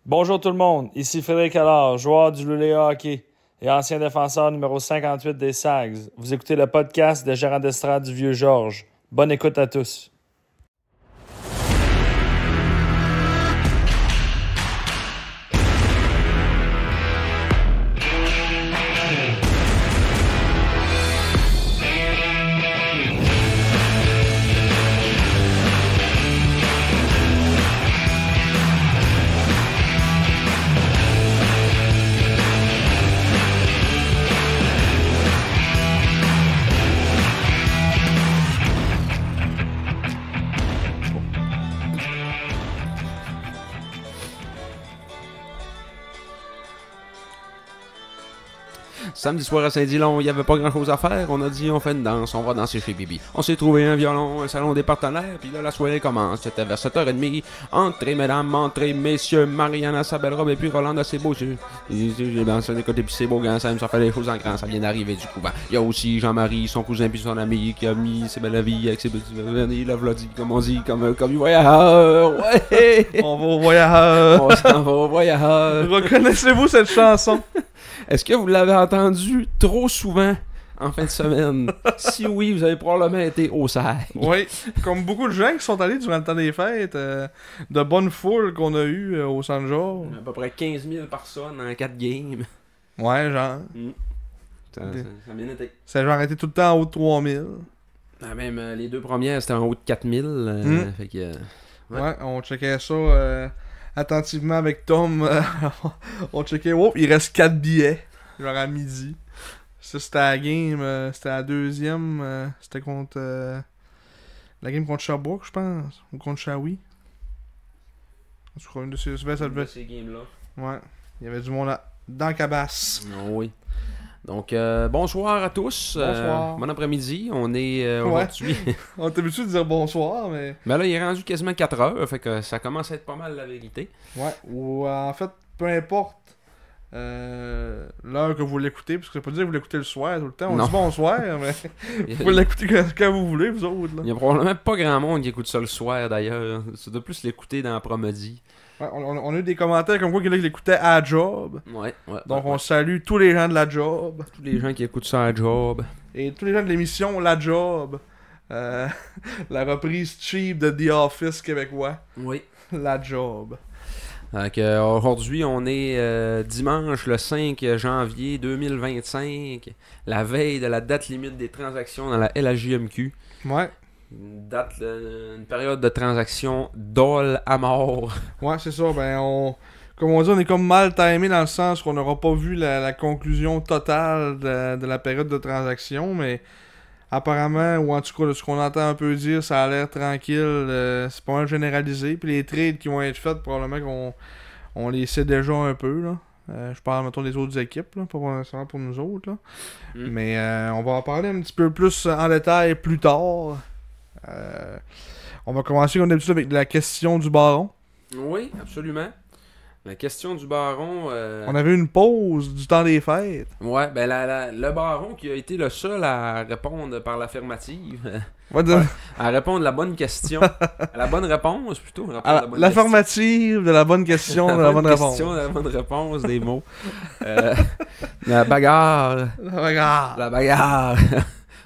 Bonjour tout le monde, ici Frédéric Allard, joueur du Luléa Hockey et ancien défenseur numéro 58 des Sags. Vous écoutez le podcast de gérant d'estrade du Vieux-Georges. Bonne écoute à tous. Samedi soir à Saint-Dilon, il n'y avait pas grand chose à faire. On a dit, on fait une danse, on va danser chez Bibi. On s'est trouvé un violon, un salon des partenaires, puis là, la soirée commence. C'était vers 7h30. Entrez, mesdames, entrez, messieurs. Marianne a sa belle robe et puis Roland a ses beaux yeux. J'ai dansé des côtés, puis c'est beau, grand Sam, ça fait les choses en grand, ça vient d'arriver du couvent. Il y a aussi Jean-Marie, son cousin, puis son ami, qui a mis ses belles vies avec ses petits vernis. Il l'a dit, comme on dit, comme du voyageur. Ouais! On va au voyageur. On s'en va au voyageur. Reconnaissez-vous cette chanson? Est-ce que vous l'avez entendu trop souvent en fin de semaine? Si oui, vous avez probablement été au SAG. Oui, comme beaucoup de gens qui sont allés durant le temps des fêtes, de bonnes foules qu'on a eues au Centre-Georges. À peu près 15 000 personnes en 4 games. Ouais, genre. Ça a bien été. C'est genre été tout le temps en haut de 3000. Ah, même les deux premières, c'était en haut de 4000. Fait que, ouais, on checkait ça attentivement avec Tom. On checkait, il reste 4 billets, genre à midi. Ça, c'était la game, c'était la deuxième, c'était contre la game contre Sherbrooke, je pense, ou contre Shawi. En tout cas, une de ces games-là. Ouais, il y avait du monde dans la cabasse. Oui. Donc, bonsoir à tous. Bonsoir. Bon après-midi. On est aujourd'hui. On est habitué de dire bonsoir, mais. Ben là, il est rendu quasiment 4 heures. Fait que ça commence à être pas mal la vérité. Ouais, ou en fait, peu importe l'heure que vous l'écoutez, parce que ça veut pas dire que vous l'écoutez le soir tout le temps. On dit bonsoir, mais vous pouvez l'écouter quand vous voulez, vous autres. Là. Il y a probablement pas grand monde qui écoute ça le soir d'ailleurs. C'est de plus l'écouter dans l'après-midi. Ouais, on a eu des commentaires comme quoi qu'il l'écoutait à la job. Ouais. Donc on salue tous les gens de la job. Tous les gens qui écoutent ça à la job. Et tous les gens de l'émission La Job. La reprise cheap de The Office québécois. Oui. La Job. Donc, aujourd'hui, on est dimanche le 5 janvier 2025, la veille de la date limite des transactions dans la LHJMQ. Ouais. Une période de transaction dole à mort. Ouais, c'est ça. Ben, comme on dit, on est comme mal timé dans le sens qu'on n'aura pas vu la conclusion totale de la période de transaction, mais apparemment, ou en tout cas, de ce qu'on entend un peu dire, ça a l'air tranquille. C'est pas mal généralisé. Puis les trades qui vont être faits, probablement qu'on les sait déjà un peu. Là. Je parle, mettons, des autres équipes, là, pas nécessairement pour nous autres. Là. Mais on va en parler un petit peu plus en détail plus tard. On va commencer comme d'habitude avec la question du baron. Oui, absolument. La question du baron... On avait une pause du temps des fêtes. Ouais, ben le baron qui a été le seul à répondre par l'affirmative. À répondre la bonne question. La bonne réponse, plutôt. L'affirmative de la bonne question, de la bonne réponse. La bonne réponse, des mots. La bagarre. La bagarre.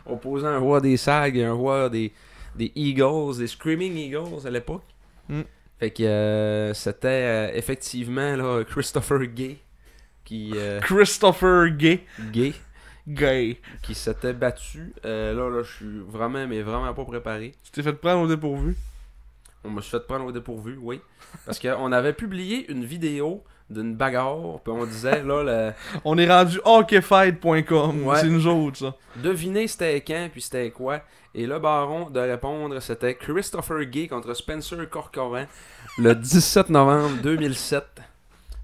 Opposant un roi des Sags et un roi des Eagles, des Screaming Eagles à l'époque. Fait que c'était effectivement là, Christopher Gay qui... Christopher Gay. Gay. Qui s'était battu. Là, je suis vraiment pas préparé. Tu t'es fait prendre au dépourvu? On me suis fait prendre au dépourvu, oui. Parce qu'on avait publié une vidéo d'une bagarre, puis on disait, là... On est rendu hockeyfight.com, ouais. C'est nous autres, ça. Devinez c'était quand, puis c'était quoi. Et le baron de répondre, c'était Christopher Gay contre Spencer Corcoran, le 17 novembre 2007.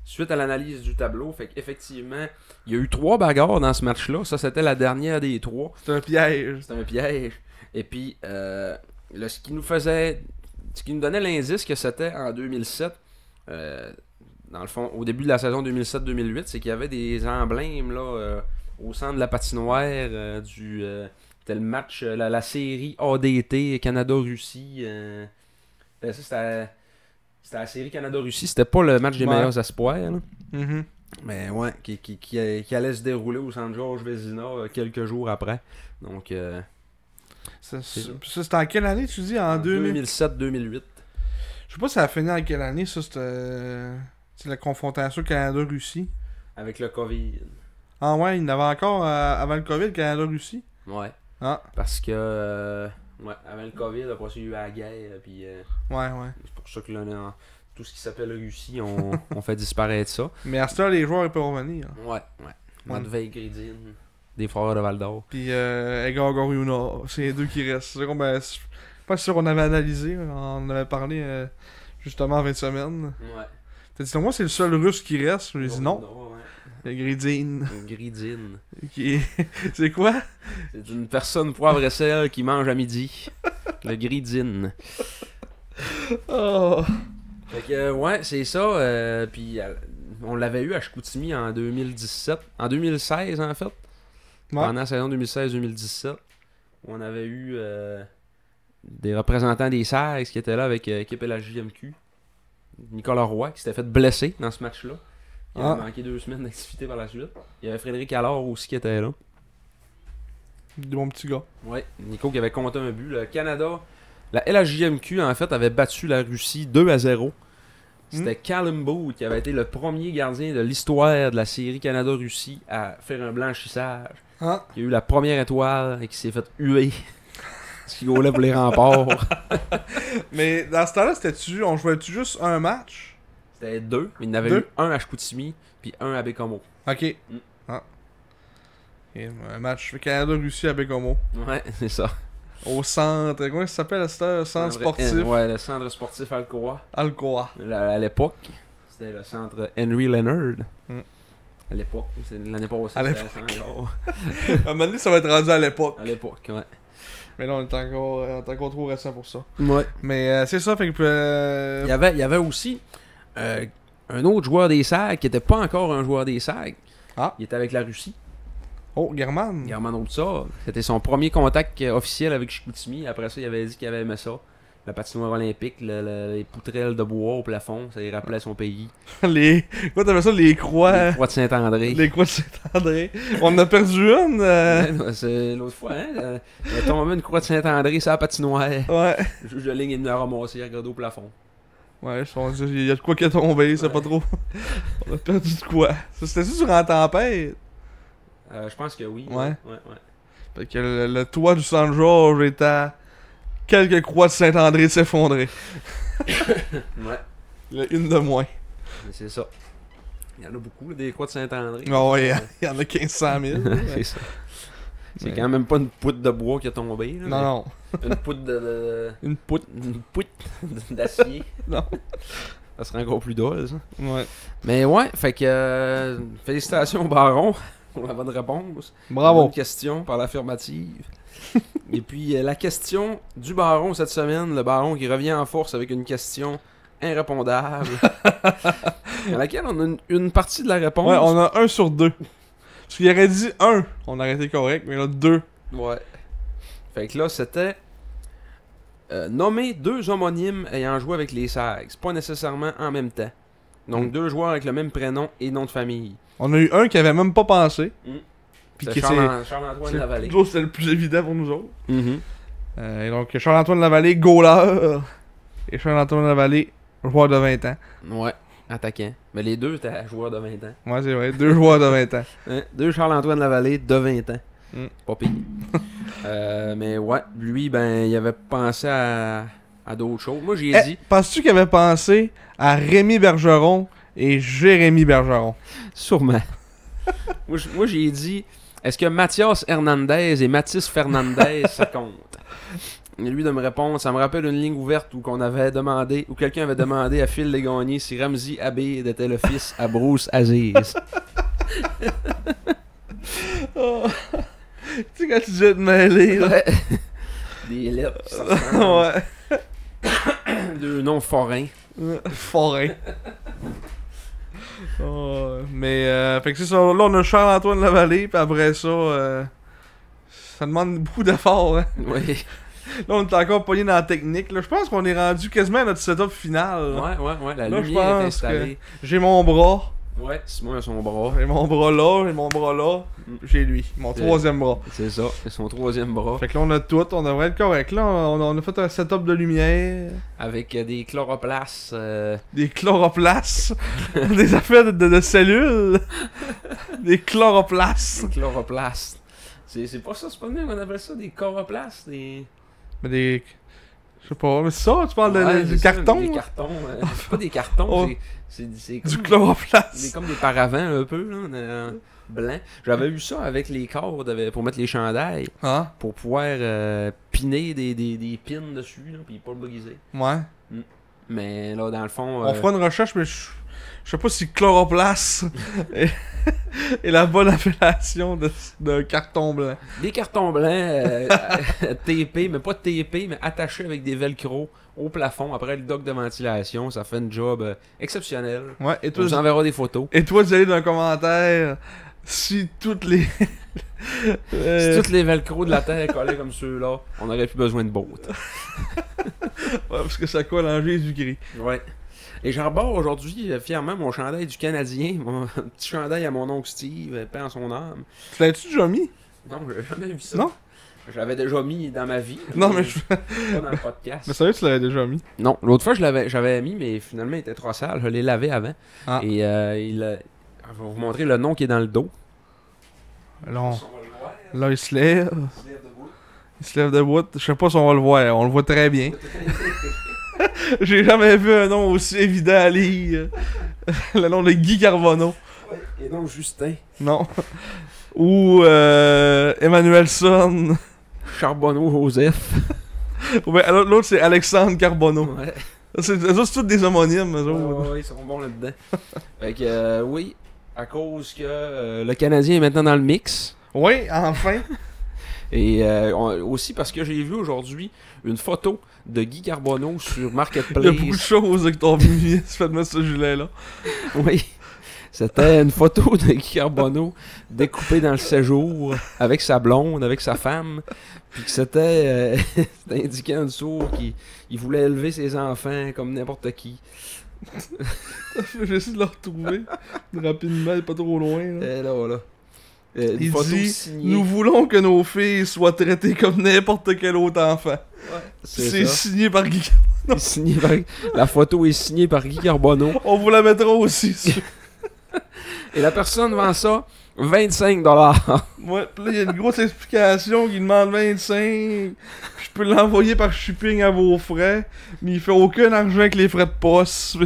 Suite à l'analyse du tableau, fait qu'effectivement, il y a eu 3 bagarres dans ce match-là. Ça, c'était la dernière des 3. C'était un piège. Et puis, ce qui nous donnait l'indice que c'était en 2007, dans le fond, au début de la saison 2007-2008, c'est qu'il y avait des emblèmes là, au centre de la patinoire c'était le match, la série ADT Canada-Russie. Ça, C'était la série Canada-Russie. C'était pas le match des Ouais. meilleurs espoirs. Là. Mhm. Mais ouais, qui allait se dérouler au centre Georges Vézina quelques jours après. Donc, Ça, c'était en quelle année, tu dis? En 2000? 2007-2008. Je sais pas si ça a fini en quelle année, ça, c'est la confrontation Canada-Russie. Avec le COVID. Ah ouais, il y en avait encore avant le COVID, Canada-Russie. Ouais. Ah, Parce que, ouais, avant le COVID, après ça, il y a eu la guerre. Puis, ouais. c'est pour ça que là, tout ce qui s'appelle Russie, on fait disparaître ça. Mais à ce temps, les joueurs ils peuvent revenir. Ouais. Matvei Gridin, des Frères de Val d'Or. Puis Egor Goriuna, c'est les deux qui restent. C'est comme, je suis pas sûr qu'on avait analysé, on en avait parlé justement en fin de semaine. Ouais. T'as dit, moi, c'est le seul russe qui reste. J'ai dit non. Ouais. Le Gridin. Gridin. C'est quoi? C'est une personne poivre et sel qui mange à midi. Le Gridin. Oh. Fait que, ouais, c'est ça. Puis, on l'avait eu à Chicoutimi en 2017. En 2016, en fait. Ouais. Pendant la saison 2016-2017. On avait eu des représentants des Sags qui étaient là avec l'équipe de la JMQ. Nicolas Roy qui s'était fait blesser dans ce match-là. Il avait manqué 2 semaines d'activité par la suite. Il y avait Frédéric Allard aussi qui était là. Des bons petits gars. Ouais, Nico qui avait compté un but. Le Canada, la LHJMQ en fait avait battu la Russie 2-0. C'était Callum Booth qui avait été le premier gardien de l'histoire de la série Canada-Russie à faire un blanchissage. Ah. Qui a eu la première étoile et qui s'est fait huer. Ce qui gaulait pour les remparts. Mais dans ce temps-là, on jouait-tu juste un match? C'était 2. Il y en avait Deux? eu un à Chicoutimi puis un à Bécomo. Ok. Ah. Et un match Canada-Russie à Bécomo. Ouais, c'est ça. Au centre. Comment ça s'appelle, le centre sportif? Ouais, le centre sportif Alcoa. Alcoa. À l'époque, c'était le centre Henry Leonard. À l'époque, c'est l'année passée. À c'était l'époque. ça encore. À un moment donné, ça va être rendu à l'époque. À l'époque, ouais. Mais là, on est encore trop récent pour ça. Ouais. Mais c'est ça, fait que... Il y avait aussi un autre joueur des SAG qui était pas encore un joueur des SAG. Ah. Il était avec la Russie. Oh, German. German Otsar. C'était son premier contact officiel avec Chicoutimi. Après ça, il avait dit qu'il avait aimé ça. La patinoire olympique, les poutrelles de bois au plafond, ça lui rappelait son pays. Quoi, t'appelles ça, les croix... Les croix de Saint-André. Les croix de Saint-André. On en a perdu une. Ouais, c'est l'autre fois, hein. Il a tombé une croix de Saint-André sur la patinoire. Ouais. Le juge de ligne est venu la ramasser, il a regardé au plafond. Ouais, il y a de quoi qui est tombé, c'est pas trop. On a perdu de quoi. Ça, c'était-tu sur la tempête? Je pense que oui. Ouais. Ouais. Fait que le toit du San George est à quelques croix de Saint-André de s'effondrer. Ouais. Il y en a une de moins. Mais c'est ça. Il y en a beaucoup, là, des croix de Saint-André. Ah ouais, il y en a 1500 000. C'est ça. C'est Mais- quand même pas une poutre de bois qui a tombé. Là, Non. mais Une poutre Une poutre. Une poutre d'acier. Non. Ça serait encore plus drôle, ça. Ouais. Mais ouais, fait que félicitations au Baron pour la bonne réponse. Bravo. Bonne question par l'affirmative. Et puis la question du Baron cette semaine, le Baron qui revient en force avec une question irrépondable. À laquelle on a une partie de la réponse. Ouais, on a 1 sur 2. Parce qu'il aurait dit 1, on aurait été correct, mais là 2. Ouais. Fait que là, c'était nommer 2 homonymes ayant joué avec les Sags. Pas nécessairement en même temps. Donc 2 joueurs avec le même prénom et nom de famille. On a eu un qui avait même pas pensé. Puis C'est qui Charles-Antoine Lavallée. Nous autres, c'était le plus évident pour nous autres. Mhm. Et donc, Charles-Antoine Lavallée, goaler. Et Charles-Antoine Lavallée, joueur de 20 ans. Ouais, attaquant. Mais les deux étaient joueurs de 20 ans. Ouais, c'est vrai, 2 joueurs de 20 ans. Hein? 2 Charles-Antoine Lavallée de 20 ans. Pas pire. Mais ouais, lui, ben, il avait pensé à d'autres choses. Moi, j'ai dit... Penses-tu qu'il avait pensé à Rémi Bergeron et Jérémy Bergeron? Sûrement. moi, j'ai dit... Est-ce que Mathias Hernandez et Mathis Fernandez, ça compte? Et lui de me répondre, ça me rappelle une ligne ouverte où quelqu'un avait demandé à Phil Legagné si Ramzi Abid était le fils à Bruce Aziz. Oh. Tu sais, quand tu dis te mêler, là. Ouais. Des lettres. Ça ressemble. Ouais. 2 noms forains. Forain. Oh, mais, fait que c'est ça. Là, on a Charles-Antoine Lavallée, puis après ça, ça demande beaucoup d'efforts, hein. Oui. Là, on est encore pogné dans la technique. Là, je pense qu'on est rendu quasiment à notre setup final. Ouais, la Là, je lumière est pense installée. que j'ai mon bras. Ouais, Simon a son bras. J'ai mon bras là, j'ai mon bras là. J'ai lui, mon C'est- troisième bras. C'est ça, c'est son troisième bras. Fait que là, on a tout, on devrait être correct. Là, on a fait un setup de lumière, Avec des chloroplastes. des chloroplastes, des affaires de cellules, des chloroplastes. Des chloroplastes. C'est pas ça, c'est pas bien qu'on appelle ça des chloroplastes. Mais des. Je sais pas, mais c'est ça, tu parles Ouais, de c'est ça, carton? Des cartons. C'est pas des cartons, Oh. c'est Du comme, chloroplaste. comme des paravents un peu, là, blancs. J'avais eu ça avec les cordes pour mettre les chandails, Ah, pour pouvoir piner des pins dessus, là, puis pas le briser. ouais. Mais là, dans le fond. On fera une recherche, mais je sais pas si chloroplaste est, est la bonne appellation de carton blanc. Des cartons blancs TP, mais pas TP, mais attachés avec des velcro au plafond après le dock de ventilation. Ça fait un job exceptionnel. Ouais, et On toi, vous enverra des photos. vous allez dans un commentaire si toutes les. Si tous les velcro de la terre collaient comme ceux-là, on aurait plus besoin de boat. Ouais, parce que ça colle en Jésus-Christ. Ouais. Et j'arbore aujourd'hui fièrement mon chandail du Canadien, mon petit chandail à mon oncle Steve, paix en son âme. Tu l'as-tu déjà mis? Non, j'ai jamais vu ça. Non? Je l'avais déjà mis dans ma vie. Non, mais je. Pas dans le podcast. Mais sérieux, tu l'avais déjà mis? Non, l'autre fois j'avais mis, mais finalement il était trop sale. Je l'ai lavé avant. Ah. Et je vais vous montrer le nom qui est dans le dos. Là, il se lève. Il se lève debout. Je sais pas si on va le voir. On le voit très bien. J'ai jamais vu un nom aussi évident à lire. Le nom de Guy Carbonneau. Et donc Justin. Non. Ou Emmanuelson. Charbonneau Joseph. Ouais, l'autre, c'est Alexandre Carbonneau. Ouais. C'est tous des homonymes. Eux autres. Ouais, ils sont bons là-dedans. Fait que oui, à cause que le Canadien est maintenant dans le mix. Oui, enfin. Et aussi parce que j'ai vu aujourd'hui une photo de Guy Carbonneau sur Il y a beaucoup de Marketplace. choses qui t'ont mis. Tu fais de mettre ce gilet-là. Oui. C'était une photo de Guy Carbonneau découpée dans le séjour avec sa blonde, avec sa femme. Puis que c'était c'était indiqué en dessous qu'il voulait élever ses enfants comme n'importe qui. J'essaie de le retrouver rapidement, pas trop loin. Là. Et là. Une Il photo dit signée. nous voulons que nos filles soient traitées comme n'importe quel autre enfant. Ouais, C'est ça. signé par Guy. C'est signé par- La photo est signée par Guy Carbonneau. On vous la mettra aussi. Et la personne vend ça 25$. Ouais, pis là, il y a une grosse explication qui demande 25. Puis je peux l'envoyer par shipping à vos frais. Mais il fait aucun argent avec les frais de poste.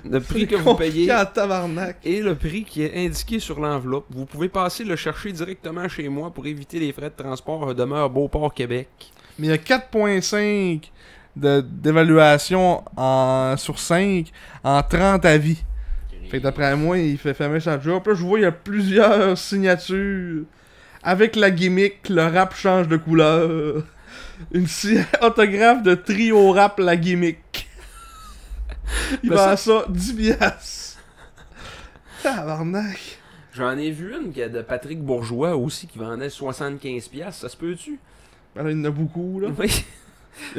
Le prix C'est que vous compliqué payez à tabarnak. et le prix qui est indiqué sur l'enveloppe. Vous pouvez passer le chercher directement chez moi pour éviter les frais de transport à demeure Beauport, Québec. Mais il y a 4.5 d'évaluation sur 5 en 30 avis. Fait que d'après moi, il fait fameux sa job. Là, je vois, il y a plusieurs signatures. Avec la gimmick, le rap change de couleur. Autographe de trio rap, la gimmick. Il Mais vend ça- ça 10 piastres. Tabarnak. J'en ai vu une qui est de Patrick Bourgeois aussi qui vendait 75$. Ça se peut-tu? Ben là, il y en a beaucoup, là. Oui.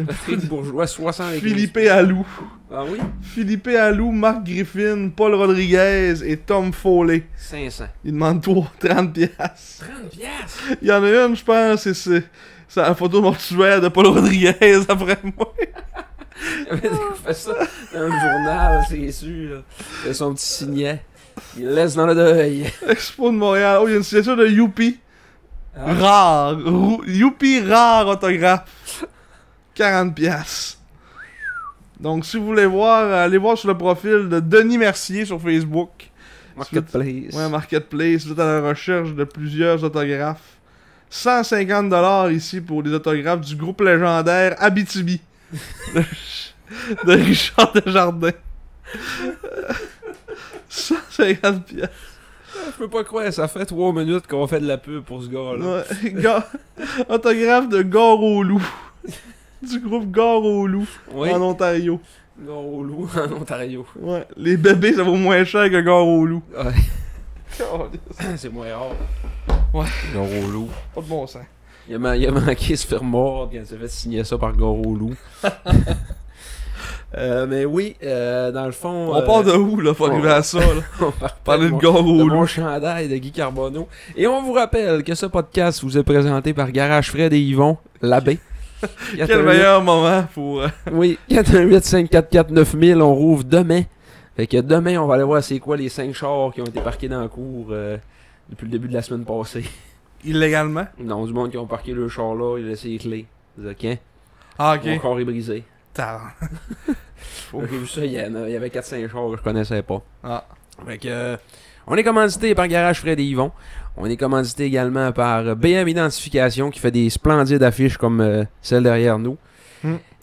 Patrick Bourgeois, 75$. Philippe Allou. Ah oui? Philippe Allou, Marc Griffin, Paul Rodriguez et Tom Foley. 500. Il demande 30 piastres. 30$? Il y en a une, je pense, c'est la photo mortuaire de Paul Rodriguez, après moi. Il fait ça dans le journal, c'est sûr. Là. C'est son petit signet. Il le laisse dans le deuil. Expo de Montréal. Oh, il y a une signature de Youpi. Ah. Rare. Youpi rare autographe. 40 piastres. Donc, si vous voulez voir, allez voir sur le profil de Denis Mercier sur Facebook. Marketplace. Ouais, Marketplace. Vous êtes à la recherche de plusieurs autographes. 150$ ici pour les autographes du groupe légendaire Abitibi. de Richard Desjardins. 150$. Je peux pas croire, ça fait 3 minutes qu'on fait de la pub pour ce gars-là. Ouais, autographe de Gare au Loup. Du groupe Gare au Loup. Oui. En Ontario. Gare au Loup, en Ontario. Ouais, les bébés ça vaut moins cher que Gare au Loup. Ouais. C'est moins rare. Ouais. Gare au Loup. Pas de bon sens. Il a manqué se faire mordre quand il s'est fait signer ça par Goro Loup. Mais oui, dans le fond... On part de où, là, pour arriver à ça, là? On Parler de mon Goro Loup. chandail de Guy Carbonneau. Et on vous rappelle que ce podcast vous est présenté par Garage Fred et Yvon, l'abbé. Quel meilleur moment pour... Oui, 418-544-9000, on rouvre demain. Fait que demain, on va aller voir c'est quoi les 5 chars qui ont été parqués dans la cour depuis le début de la semaine passée. Illégalement? Non, du monde qui ont parqué le char là, il a laissé les clés. OK. Ah, ok. Mon corps est brisé. Faut- J'ai vu ça, il y avait 4-5 chars que je connaissais pas. Ah. Fait que, on est commandité par Garage Fred et Yvon. On est commandité également par BM Identification qui fait des splendides affiches comme celle derrière nous.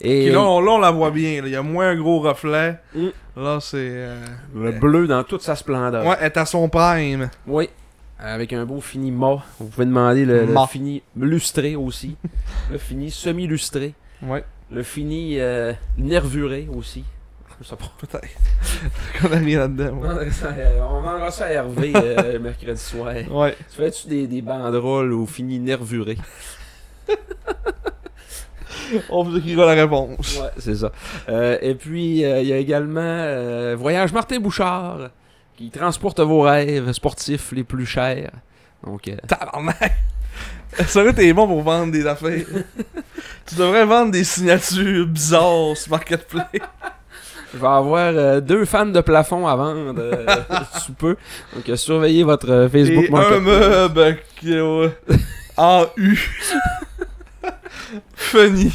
Et Puis là, on la voit bien. là. Il y a moins un gros reflet. Mm. Là, c'est... le bleu dans toute sa splendeur. Ouais, elle est à son prime. Oui. Avec un beau fini mat. Vous pouvez demander le Mat. fini lustré aussi. Le fini semi-lustré. Ouais, Le fini nervuré aussi. Je sais pas. peut-être. Qu'on a rien là-dedans. On Ouais. demandera ça on demandera ça à Hervé mercredi soir. Ouais. Tu fais-tu des banderoles au fini nervuré? On vous écrira la réponse. Ouais, c'est ça. Et puis, il y a également Voyage Martin Bouchard qui transporte vos rêves sportifs les plus chers. Donc, Tabarnak! Sérieux, t'es bon pour vendre des affaires. Tu devrais vendre des signatures bizarres sur Marketplace. je vais avoir 2 fans de plafond à vendre sous peu. Donc, surveillez votre Facebook Et un Marketplace. meuble en U. Funny.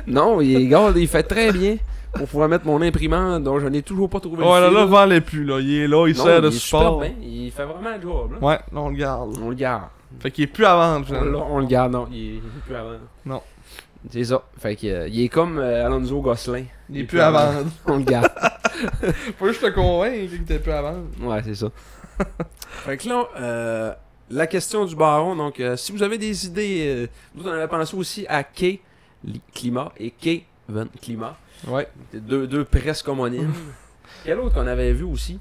Non, il fait très bien pour pouvoir mettre mon imprimante dont je n'ai toujours pas trouvé Ouais, le là, fil. vends-les plus, là. Il est là, il Non, sert de il est super support. bien. Il fait vraiment le job. Là. Ouais, là, on le garde. On le garde. Fait qu'il est plus à vendre, finalement. On le garde, non. Il est plus à vendre. Non. C'est ça. Fait que, il est comme Alonso Gosselin. Il est plus à vendre. On le garde. Faut juste te convaincre qu'il était plus à vendre. Ouais, c'est ça. Fait que là, la question du baron. Donc, si vous avez des idées, nous on avait pensé aussi à Kay Climat et Kevin Climat. Ouais. C'est deux presque homonymes. Quel autre qu'on avait vu aussi?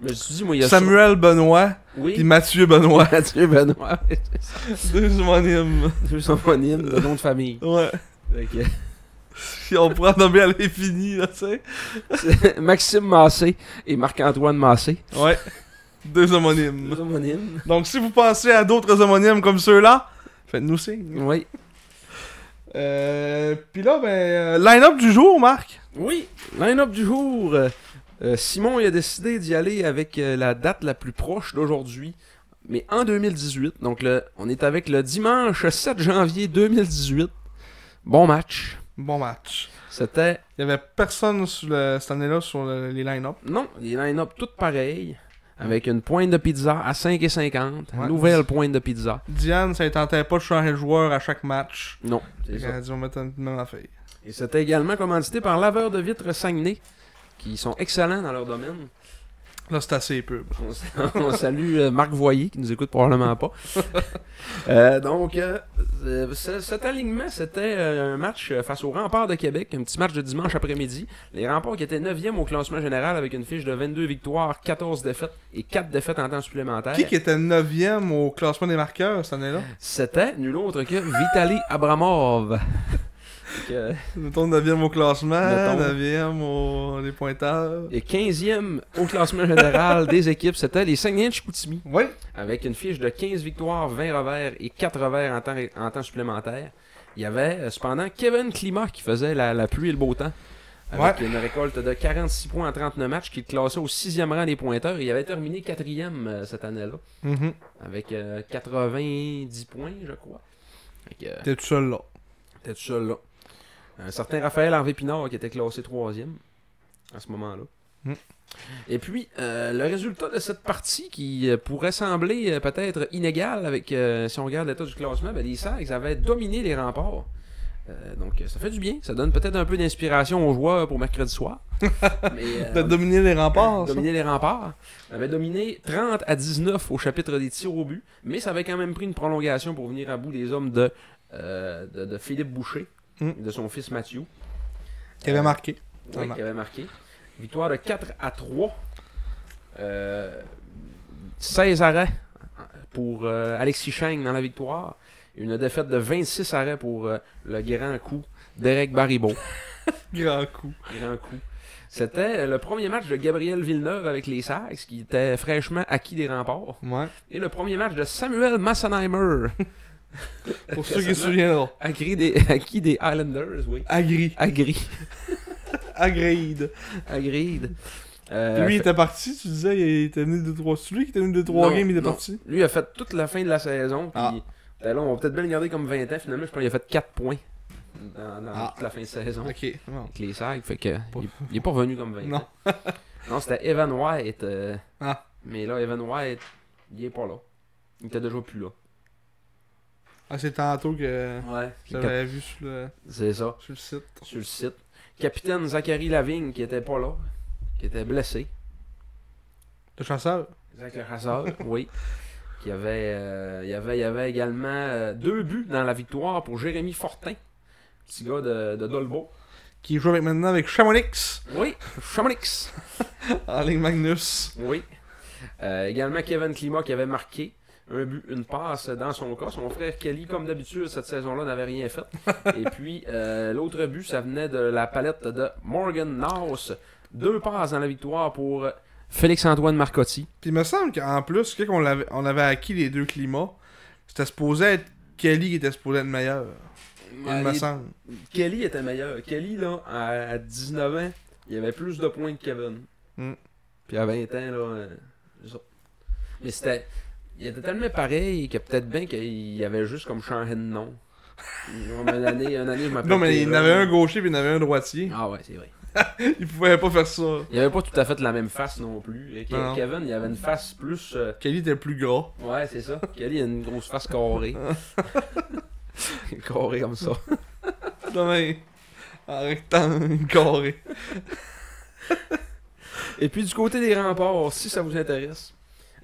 Je me suis dit, moi, il y a Samuel Benoît Oui. puis Mathieu Benoît. Mathieu Benoît. c'est ça. Deux homonymes. Deux homonymes de nom de famille. Ouais. Fait que, Si on pourrait en nommer à l'infini, là, tu sais. c'est Maxime Massé et Marc-Antoine Massé. Ouais. Deux homonymes. Deux homonymes. Donc, si vous pensez à d'autres homonymes comme ceux-là, faites-nous signe. Oui. Puis là, line-up du jour, Marc. Oui. Line-up du jour. Simon il a décidé d'y aller avec la date la plus proche d'aujourd'hui, mais en 2018. Donc, on est avec le dimanche 7 janvier 2018. Bon match. Bon match. C'était... Il y avait personne cette année-là sur les line-up. Non, les line-up toutes pareilles. Avec une pointe de pizza à 5,50. Ouais. Nouvelle pointe de pizza. Diane, ça ne tentait pas de changer le joueur à chaque match. Non, c'est Elle ça. a dit on va mettre une même affaire. Et c'était également commandité par Laveur de vitres Saguenay, qui sont excellents dans leur domaine. Là, c'est assez peu. On salue Marc Voyer, qui nous écoute probablement pas. Donc, cet alignement, c'était un match face aux Remparts de Québec, un petit match de dimanche après-midi. Les Remparts qui étaient 9e au classement général avec une fiche de 22 victoires, 14 défaites et 4 défaites en temps supplémentaire. Qui était 9e au classement des marqueurs cette année-là? C'était nul autre que Vitaly Abramov. Que- Mettons 9e au classement, Mettons. 9e au des pointeurs. Et 15e au classement général des équipes, c'était les Saguenay de Chicoutimi. Oui. Avec une fiche de 15 victoires, 20 revers et 4 revers en temps supplémentaire. Il y avait cependant Kevin Climat qui faisait la pluie et le beau temps. Avec une récolte de 46 points en 39 matchs, qui le classait au 6e rang des pointeurs. Il avait terminé 4e cette année-là. Mhm. Avec 90 points, je crois. T'es tout seul là. T'es tout seul là. Un certain Raphaël Harvey Pinard qui était classé 3e à ce moment-là. Mm. Et puis, le résultat de cette partie qui pourrait sembler peut-être inégal avec, si on regarde l'état du classement, les Sags avaient dominé les Remparts. Donc, ça fait du bien. Ça donne peut-être un peu d'inspiration aux joueurs pour mercredi soir. Mais, De dominer les remparts. ça. dominer les Remparts. On avait dominé 30-19 au chapitre des tirs au but, mais ça avait quand même pris une prolongation pour venir à bout des hommes de Philippe Boucher et de son fils Mathieu. Qui avait marqué. Oui, qui avait marqué. Victoire de 4-3. 16 arrêts pour Alexis Cheng dans la victoire. Une défaite de 26 arrêts pour le grand coup d'Éric Baribeau. Grand coup. Grand coup. C'était le premier match de Gabriel Villeneuve avec les Sags, qui était fraîchement acquis des remparts. Ouais. Et le premier match de Samuel Massenheimer. Pour ceux qui se souviendront. Acquis des Islanders, oui. Agri. Agreed. Agreed. Lui, il était parti, tu disais, il était venu de 3. C'est lui qui était venu de 3 games, il est parti. Lui a fait toute la fin de la saison, puis là, on va peut-être bien le garder comme 20 ans. Finalement, je pense qu'il a fait 4 points dans toute la fin de saison. Ok. Bon. Avec les Sags, fait que il est pas revenu comme 20 Non. ans. Non, c'était Evan White. Ah. Mais là, Evan White, il est pas là. Il était déjà plus là. Ah, c'est tantôt que Ouais. j'avais vu sur le C'est ça, site. sur le site. Capitaine Zachary Lavigne, qui était pas là, qui était blessé. Le chasseur. Zach le chasseur, oui. Il y avait également 2 buts dans la victoire pour Jérémy Fortin, petit gars de Dolbeau. Qui joue maintenant avec Chamonix. Oui, Chamonix. En ligne Magnus. Oui. Également Kevin Klima qui avait marqué un but, une passe dans son cas. Son frère Kelly, comme d'habitude, cette saison-là, n'avait rien fait. Et puis, l'autre but, ça venait de la palette de Morgan Naus. 2 passes dans la victoire pour Félix-Antoine Marcotti. Puis il me semble qu'en plus, quand on avait acquis les 2 climats, c'était supposé être Kelly qui était supposé être meilleur. Il me semble. Kelly était meilleur. Kelly, là, à 19 ans, il avait plus de points que Kevin. Puis à 20 ans, là, ça. Mais c'était... Il était tellement pareil que peut-être bien qu'il avait juste comme changé de nom. Une année, je m'appelle. Non, mais il y en avait un gaucher puis il y en avait un droitier. Ah ouais, c'est vrai. Il pouvait pas faire ça. Il avait pas tout à fait la même face non plus. Et Non. Kevin, il avait une face plus... Kelly était plus gras. Ouais, c'est ça. Kelly a une grosse face carrée. Carré comme ça. Non, mais en rectangle carré. Et puis du côté des remparts, si ça vous intéresse,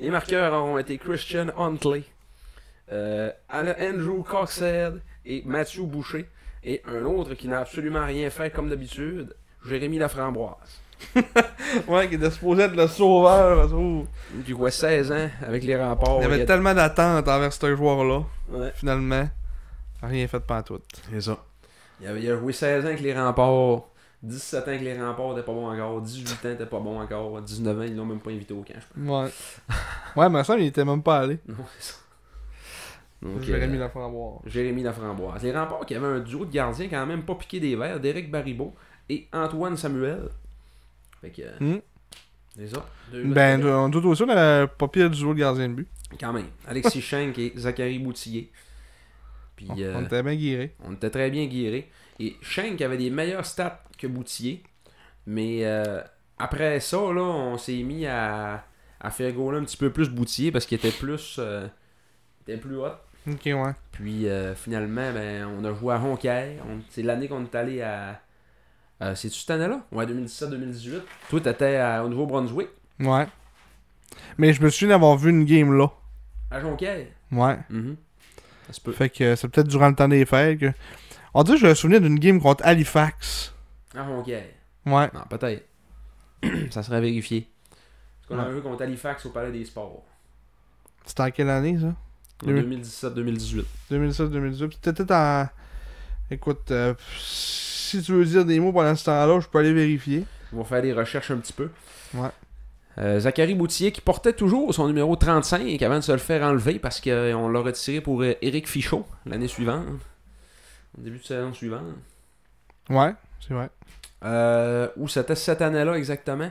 les marqueurs ont été Christian Huntley, Andrew Coxhead et Mathieu Boucher. Et un autre qui n'a absolument rien fait comme d'habitude, Jérémy Laframboise. Ouais, qui était supposé être le sauveur. Qui jouait 16 ans avec les remparts. Il y avait tellement d'attentes envers ce joueur-là. Ouais. Finalement, rien fait de pantoute. C'est ça. Il a joué 16 ans avec les remparts. 17 ans avec les remparts, t'es pas bon encore. 18 ans, t'es pas bon encore. 19 ans, ils l'ont même pas invité au camp, je pense. Ouais. Ouais, mais ça, il était même pas allé. Non, c'est ça. Donc, Jérémy Laframboise. Jérémy Laframboise. Les remparts qui avaient un duo de gardiens quand même pas piqué des verres, d'Éric Baribeau et Antoine Samuel. Fait que. C'est ça. Ben, on doute aussi, on avait pas pire du duo de gardien de but. Quand même. Alexis Schenck et Zachary Boutillier. Puis, on était bien guirés. On était très bien guirés. Et Schenck avait des meilleurs stats que Boutillier. Mais après ça, là, on s'est mis à faire gauler un petit peu plus Boutillier parce qu'il était plus hot. Ok, ouais. Puis finalement, ben, on a joué à Honker. C'est l'année qu'on est allé à. C'est-tu cette année-là? Ouais, 2017-2018. Toi, t'étais au Nouveau-Brunswick. Ouais. Mais je me souviens d'avoir vu une game là. À Honker. Ouais. Ça se peut. Fait que c'est peut-être durant le temps des fêtes que. On dirait que je me souviens d'une game contre Halifax. À Honker. Ouais. Non, peut-être. Ça serait vérifié. Parce qu'on a joué contre Halifax au Palais des Sports. C'était en quelle année ça? 2017-2018. 2017-2018. C'était peut-être en. Écoute, si tu veux dire des mots pendant ce temps-là, je peux aller vérifier. On va faire des recherches un petit peu. Ouais. Zachary Boutillier qui portait toujours son numéro 35 avant de se le faire enlever parce qu'on l'a retiré pour Éric Fichot l'année suivante. Au début de saison suivante. Ouais, c'est vrai. Ou c'était cette année-là exactement.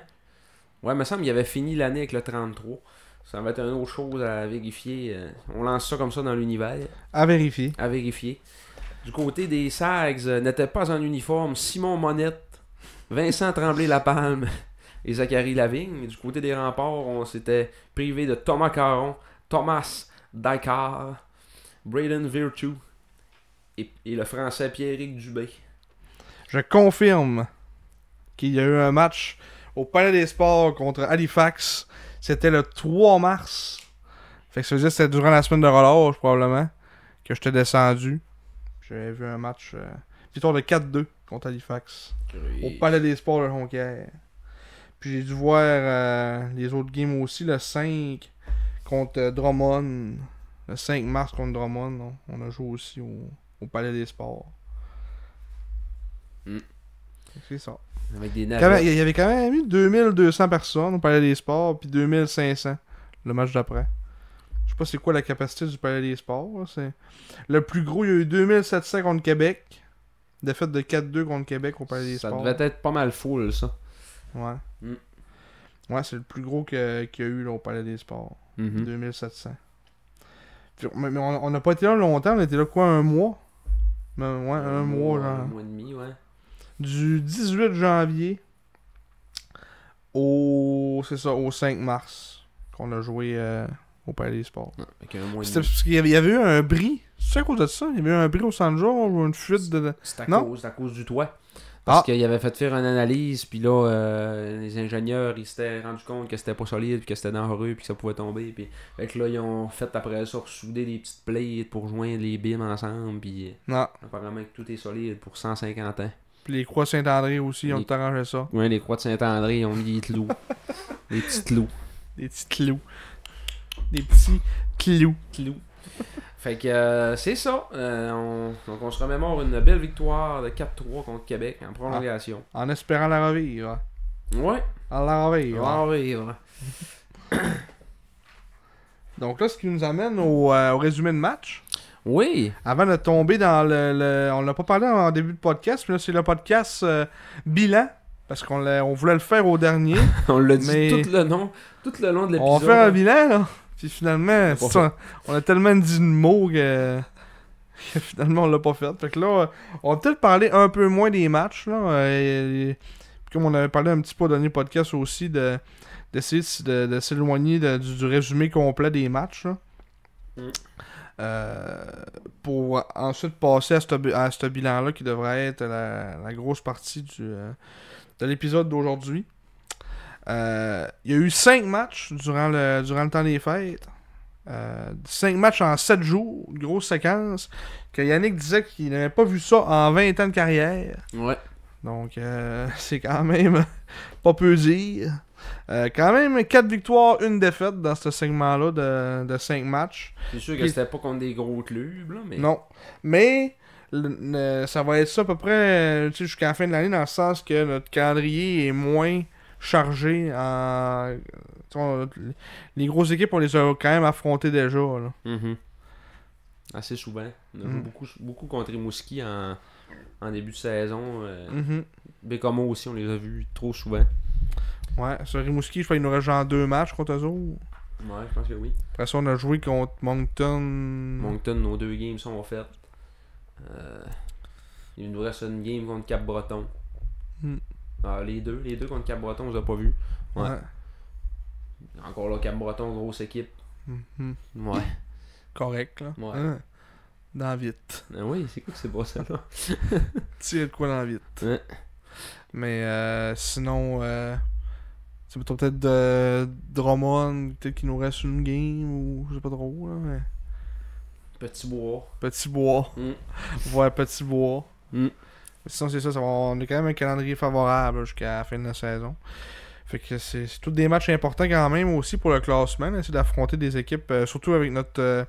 Ouais, il me semble qu'il avait fini l'année avec le 33. Ça va être une autre chose à vérifier. On lance ça comme ça dans l'univers. À vérifier. À vérifier. Du côté des Sags, n'étaient pas en uniforme Simon Monette, Vincent Tremblay-Lapalme et Zachary Lavigne. Du côté des remparts, on s'était privé de Thomas Caron, Thomas Dykar, Braden Virtue et le français Pierrick Dubé. Je confirme qu'il y a eu un match au Palais des Sports contre Halifax. C'était le 3 mars. Fait que ça veut dire que c'était durant la semaine de relâche, probablement, que j'étais descendu. J'avais vu un match victoire de 4-2 contre Halifax. Au Palais des Sports de Honker. Puis j'ai dû voir les autres games aussi, le 5 contre Drummond. Le 5 mars contre Drummond, on a joué aussi au Palais des Sports. C'est ça. Avec des Il navettes. y avait quand même eu 2200 personnes au Palais des Sports, puis 2500 le match d'après. Je sais pas c'est quoi la capacité du Palais des Sports. Là, le plus gros, il y a eu 2700 contre Québec. Défaite de 4-2 contre Québec au Palais des Ça Sports. devait être pas mal full, ça. Ouais. Mm. Ouais, c'est le plus gros qu'il y a eu là, au Palais des Sports. 2700. Puis, mais on n'a pas été là longtemps, on était là quoi, un mois? Ouais, un mois, genre. Un mois et demi, ouais. Du 18 janvier au 5 mars qu'on a joué au Palais des Sports. Avec un mois et C'était demi. parce qu'il y avait eu un bris. C'est à cause de ça? Il y avait eu un bris au Centre-Georges ou une fuite de... C'est Non? à cause du toit. Parce Ah. qu'il avait fait faire une analyse, puis là, les ingénieurs, ils s'étaient rendus compte que c'était pas solide, puis que c'était dangereux, puis que ça pouvait tomber. Puis fait que là, ils ont fait après ça ressouder des petites plates pour joindre les bimes ensemble, puis Non. apparemment que tout est solide pour 150 ans. Puis les croix Saint-André aussi, ils ont Les- tout arrangé ça. Ouais, les croix de Saint-André, ils ont mis des clous. Des petits clous. Des petits clous. Des petits clous. Fait que c'est ça. Donc on se remémore une belle victoire de 4-3 contre Québec en prolongation. En espérant la revivre. Ouais. En la revivre. Ah oui, ouais. Donc là, ce qui nous amène au résumé de match. Oui. Avant de tomber dans on l'a pas parlé en début de podcast, mais là, c'est le podcast bilan. Parce on voulait le faire au dernier. On l'a dit Mais- tout le long de l'épisode. On va faire un bilan, là. Puis finalement, pas ça, on a tellement dit de mots que finalement, on l'a pas fait. Fait que là, on va peut-être parler un peu moins des matchs, là. Puis comme on avait parlé un petit peu au dernier podcast aussi, d'essayer de s'éloigner du résumé complet des matchs, là. Pour ensuite passer à ce bilan-là qui devrait être la grosse partie de l'épisode d'aujourd'hui. Il y a eu 5 matchs durant le temps des fêtes. 5 matchs en 7 jours, une grosse séquence. Que Yannick disait qu'il n'avait pas vu ça en 20 ans de carrière. Ouais. Donc, c'est quand même pas peu dire. Quand même 4 victoires, 1 défaite dans ce segment-là de 5 matchs. C'est sûr que c'était pas contre des gros clubs, là, mais... Non. Mais ça va être ça à peu près jusqu'à la fin de l'année, dans le sens que notre calendrier est moins chargé en. Les grosses équipes, on les a quand même affrontées déjà. Là. Mhm. Assez souvent. On a joué beaucoup contre Rimouski en début de saison. Bécomo aussi, on les a vus trop souvent. Ouais, sur Rimouski, je crois qu'il nous reste genre 2 matchs contre eux autres. Ouais, je pense que oui. Après ça, on a joué contre Moncton. Moncton, nos 2 games sont faites. Il nous reste une game contre Cap-Breton. Les deux contre Cap-Breton, on les a pas vus. Ouais. Encore là, Cap-Breton, grosse équipe. Ouais. Correct, là. Ouais. Hein? Dans vite. Oui, c'est quoi que c'est pas ça, là? Tire de quoi dans vite. Ouais. Mais sinon, c'est peut-être de Drummond, peut-être qu'il nous reste une game ou je sais pas trop. Là, mais... Petit bois. Petit bois. Ouais, petit bois. Sinon, c'est ça, on a quand même un calendrier favorable jusqu'à la fin de la saison. Fait que c'est tous des matchs importants quand même aussi pour le classement. C'est d'affronter des équipes, surtout avec notre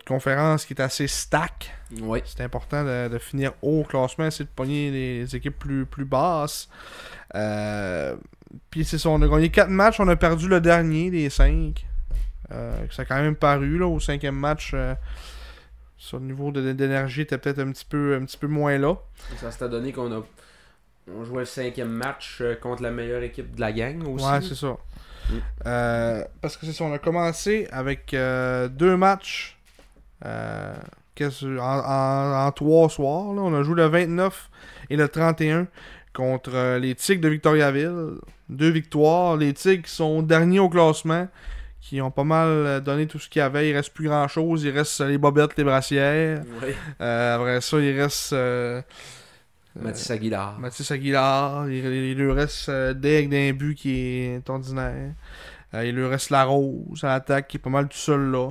conférence qui est assez stack. Ouais. C'est important de finir haut au classement, essayer de pogner les équipes plus basses. Puis c'est ça, on a gagné 4 matchs, on a perdu le dernier des 5. Ça a quand même paru là, au 5e match. Sur le niveau d'énergie était peut-être un petit peu moins là. Ça s'est donné qu'on jouait le 5e match contre la meilleure équipe de la gang aussi. Ouais, c'est ça. Parce que c'est ça, on a commencé avec 2 matchs en 3 soirs. Là. On a joué le 29 et le 31 contre les Tigres de Victoriaville. 2 victoires. Les Tigres qui sont derniers au classement, qui ont pas mal donné tout ce qu'il y avait. Il reste plus grand chose. Il reste les bobettes, les brassières. Ouais. Après ça, il reste Mathis Aguilar. Mathis Aguilar. Il lui reste Deg d'un but qui est ordinaire. Il lui reste La Rose à l'attaque qui est pas mal tout seul là.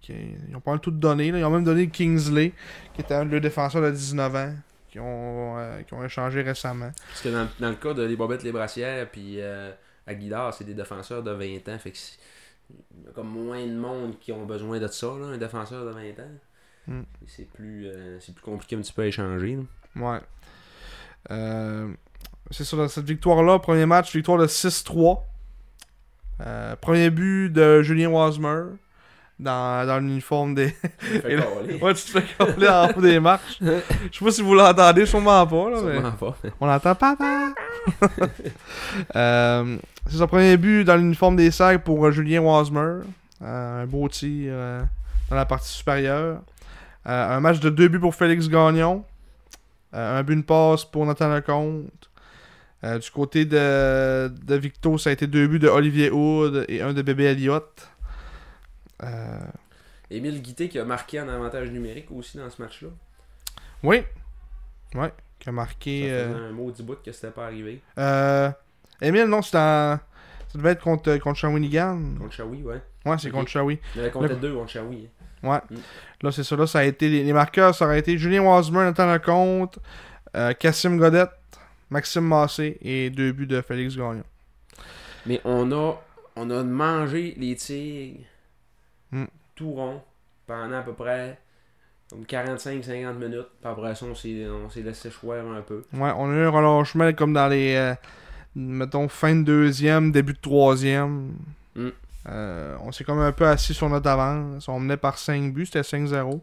Ils ont pas mal tout donné. Là. Ils ont même donné Kingsley, qui était un de leurs défenseurs de 19 ans, qui ont échangé récemment. Parce que dans le cas de les bobettes, les brassières, puis Aguilar, c'est des défenseurs de 20 ans. Fait que Il y a comme moins de monde qui ont besoin de ça, là, un défenseur de 20 ans. Mm. C'est plus compliqué un petit peu à échanger. Là. Ouais. C'est ça, dans cette victoire-là, premier match, victoire de 6-3. Premier but de Julien Wasmer dans l'uniforme des. Ouais, tu te fais coller en haut des marches. Je sais pas si vous l'entendez, sûrement pas. Là, mais... pas. On l'entend papa. C'est son premier but dans l'uniforme des Sags pour Julien Wasmer. Un beau tir dans la partie supérieure. Un match de 2 buts pour Félix Gagnon. Un but, une passe pour Nathan Lecomte. Du côté de Victo, ça a été 2 buts de Olivier Hood et un de Bébé Elliott. Émile Guité qui a marqué en avantage numérique aussi dans ce match-là. Oui. Ouais. Qui a marqué. Ça faisait un maudit bout que c'était pas arrivé. Émile, non, c'était ça devait être contre Shawinigan. Contre Shawi, ouais. Ouais, c'est contre Shawi. Il y avait contre 2 contre Shawi. Ouais. Là, c'est ça. Là, ça a été. Les marqueurs, ça aurait été Julien Wasmer, Nathan Lecomte, Cassim Godette, Maxime Massé et 2 buts de Félix Gagnon. Mais on a mangé les Tigres tout rond pendant à peu près comme 45-50 minutes. Puis après ça, on s'est laissé choir un peu. Ouais, on a eu un relâchement comme dans les mettons fin de deuxième, début de troisième. On s'est comme un peu assis sur notre avance. On menait par 5 buts, c'était 5-0.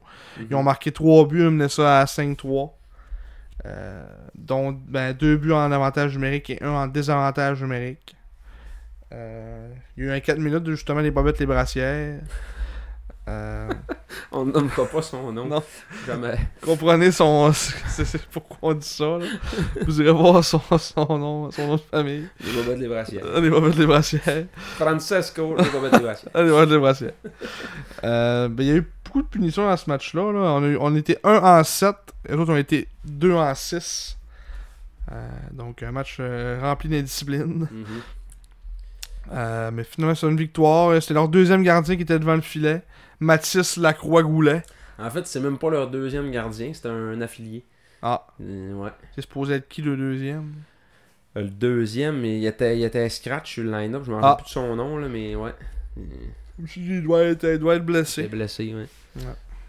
Ils ont marqué 3 buts, ils menaient ça à 5-3. Dont 2 buts en avantage numérique et 1 en désavantage numérique. Il y a eu un 4 minutes de justement les bobettes, les brassières. On ne nommera pas son nom. Non. Jamais. Comprenez c'est pourquoi on dit ça. Là. Vous irez voir son nom de famille. Les bobettes, les brassières. Les bobettes, les brassières. Francesco, les bobettes, les brassières. Les bobettes, les brassières. Il y a eu beaucoup de punitions dans ce match-là. Là. On était 1-7. Et les autres ont été 2-6. Donc un match rempli d'indiscipline. Mais finalement, c'est une victoire. C'était leur deuxième gardien qui était devant le filet. Mathis Lacroix-Goulet. En fait, c'est même pas leur deuxième gardien, c'était un affilié. Ah. Ouais. C'est supposé être qui le deuxième? Le deuxième, il était scratch sur le line-up. Je me rappelle plus de son nom, là, mais ouais. Il doit être blessé. Il est blessé, ouais.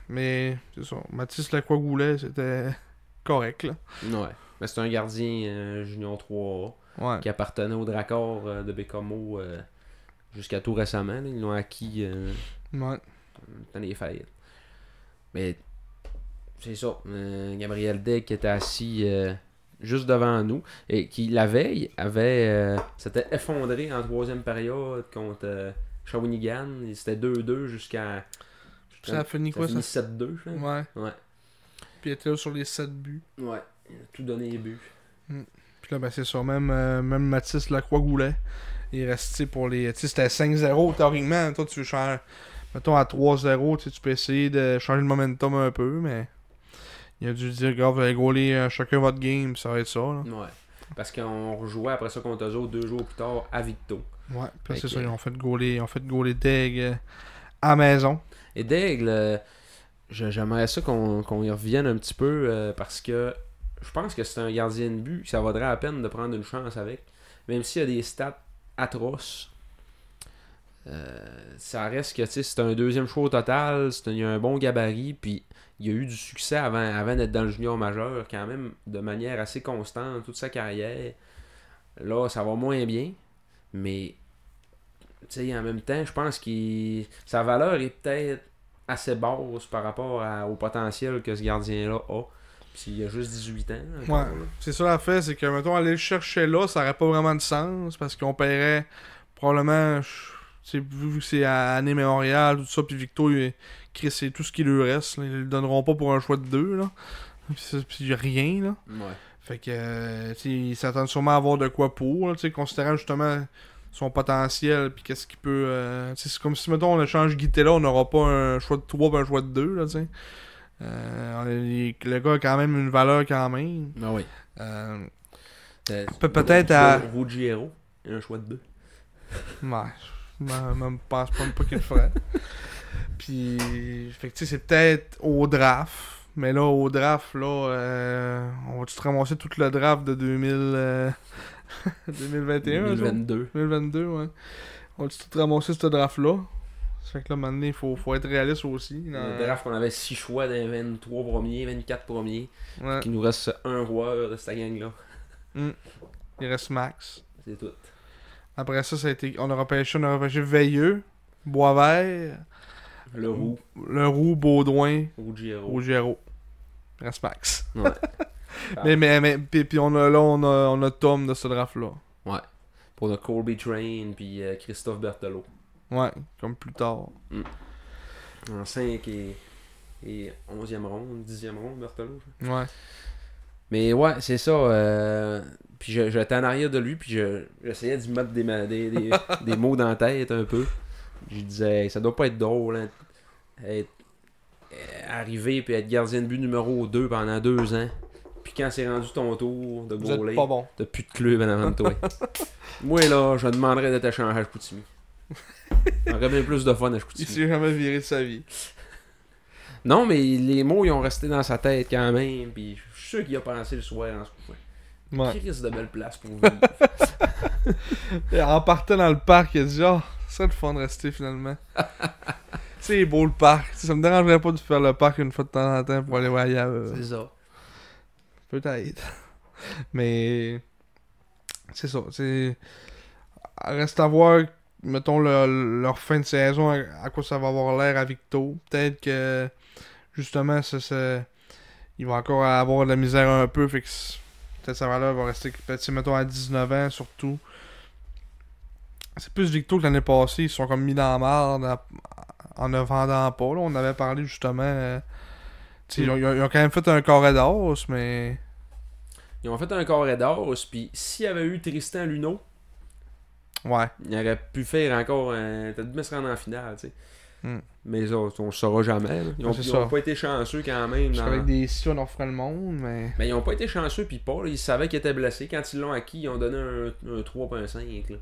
Mais c'est ça. Mathis Lacroix-Goulet, c'était correct, là. Ouais. Mais c'est un gardien Junior 3A qui appartenait au Dracor de Bécomo jusqu'à tout récemment. Là. Ils l'ont acquis dans les fêtes. Mais c'est ça. Gabriel Degg qui était assis juste devant nous et qui la veille s'était effondré en troisième période contre Shawinigan. C'était 2-2 jusqu'à... Ça a fini quoi, ça? 7-2, je crois. Ouais. Puis il était là sur les 7 buts. Ouais. Il a tout donné les buts. Puis là, c'est ça. Même Mathis Lacroix-Goulet. Il est resté pour les... Tu sais, c'était 5-0, théoriquement. Toi, tu veux changer... Mettons, à 3-0, tu peux essayer de changer le momentum un peu, mais... Il a dû dire, gars, vous allez gauler chacun votre game, ça va être ça, là. Ouais. Parce qu'on rejouait après ça contre eux autres 2 jours plus tard à Victo. Ouais, puis c'est ça, ils ont fait gauler Daigle à la maison. Et Daigle, j'aimerais ça qu'on y revienne un petit peu parce que je pense que c'est un gardien de but, ça vaudrait la peine de prendre une chance avec. Même s'il y a des stats atroces, ça reste que c'est un deuxième choix au total, il y a un bon gabarit, puis il y a eu du succès avant d'être dans le junior majeur, quand même, de manière assez constante, toute sa carrière. Là, ça va moins bien, mais en même temps, je pense que sa valeur est peut-être assez basse par rapport au potentiel que ce gardien-là a. Puis il a juste 18 ans. Encore, ouais, c'est ça l'affaire, c'est que, mettons, aller le chercher là, ça n'aurait pas vraiment de sens, parce qu'on paierait probablement, vu que c'est à année mémoriale, tout ça, puis Victo, c'est tout ce qui lui reste, là, ils le donneront pas pour un choix de 2, là. Puis rien, là. Ouais. Fait que, ils s'attendent sûrement à avoir de quoi pour, là, considérant justement son potentiel, puis qu'est-ce qu'il peut... c'est comme si, mettons, on échange Guité là, on n'aura pas un choix de 3 et un choix de 2, là, tu sais. Le gars a quand même une valeur quand même. Ah oui. Peut-être à... Ruggiero, il a un choix de 2. Ouais, je me pense pas qu'il le ferait. Puis, fait que tu sais, c'est peut-être au draft. Mais là, au draft, là, on va-tu te ramasser tout le draft de 2021? 2022. 2022, ouais. On a tout ramassé ce draft-là. Ça fait que là, maintenant, il faut être réaliste aussi. Le draft, on avait 6 choix dans 23 premiers, 24 premiers. Ouais. Il nous reste un joueur de cette gang-là. Il reste Max. C'est tout. Après ça, on a repêché Veilleux, Boisvert, Leroux, Baudouin, Ruggiero. Il reste Max. Ouais. mais puis on a Tom de ce draft-là. Ouais. Pour notre Colby Train, puis Christophe Berthelot. Ouais, comme plus tard. En 5 et 11e ronde, 10e ronde, Berthelot. Ouais. Mais ouais, c'est ça. Puis j'étais en arrière de lui, puis j'essayais d'y mettre des mots dans la tête un peu. Je disais, hey, ça doit pas être drôle, hein, arriver puis être gardien de but numéro 2 pendant 2 ans. Puis quand c'est rendu ton tour de Vous êtes goaler, pas bon. t'as plus de club en avant de toi. Moi là, je demanderais de t'échanger à Chicoutimi. J'aurais bien plus de fun à Il Chicoutimi. s'est jamais viré de sa vie. Non, mais les mots, ils ont resté dans sa tête quand même. Puis je suis sûr qu'il a pensé le soir en se couchant. Ouais. Chris de belle place pour vivre. En partant dans le parc, il a dit ça serait le fun de rester finalement. C'est beau le parc. Ça me dérangerait pas de faire le parc une fois de temps en temps pour aller voir ailleurs. C'est ça. Peut-être. Mais c'est ça. Reste à voir, mettons, leur fin de saison, à quoi ça va avoir l'air à Victo. Peut-être que justement, il va encore avoir de la misère un peu. Fait que peut-être sa valeur va rester, peut-être, mettons, à 19 ans surtout. C'est plus Victo que l'année passée. Ils sont comme mis dans la marde en ne vendant pas. Là. On avait parlé justement. Ils ont quand même fait un carré d'os, mais. Ils ont fait un carré d'os, puis s'il y avait eu Tristan Luneau, Ouais. il aurait pu faire encore peut-être bien se rendre en finale, tu sais. Mais les autres, on le saura jamais. Là. Ils ont pas été chanceux quand même. Parce qu'avec des si on en ferait le monde, mais. Mais ils ont pas été chanceux, puis Paul, ils savaient qu'il était blessé. Quand ils l'ont acquis, ils ont donné un 3.5. Là.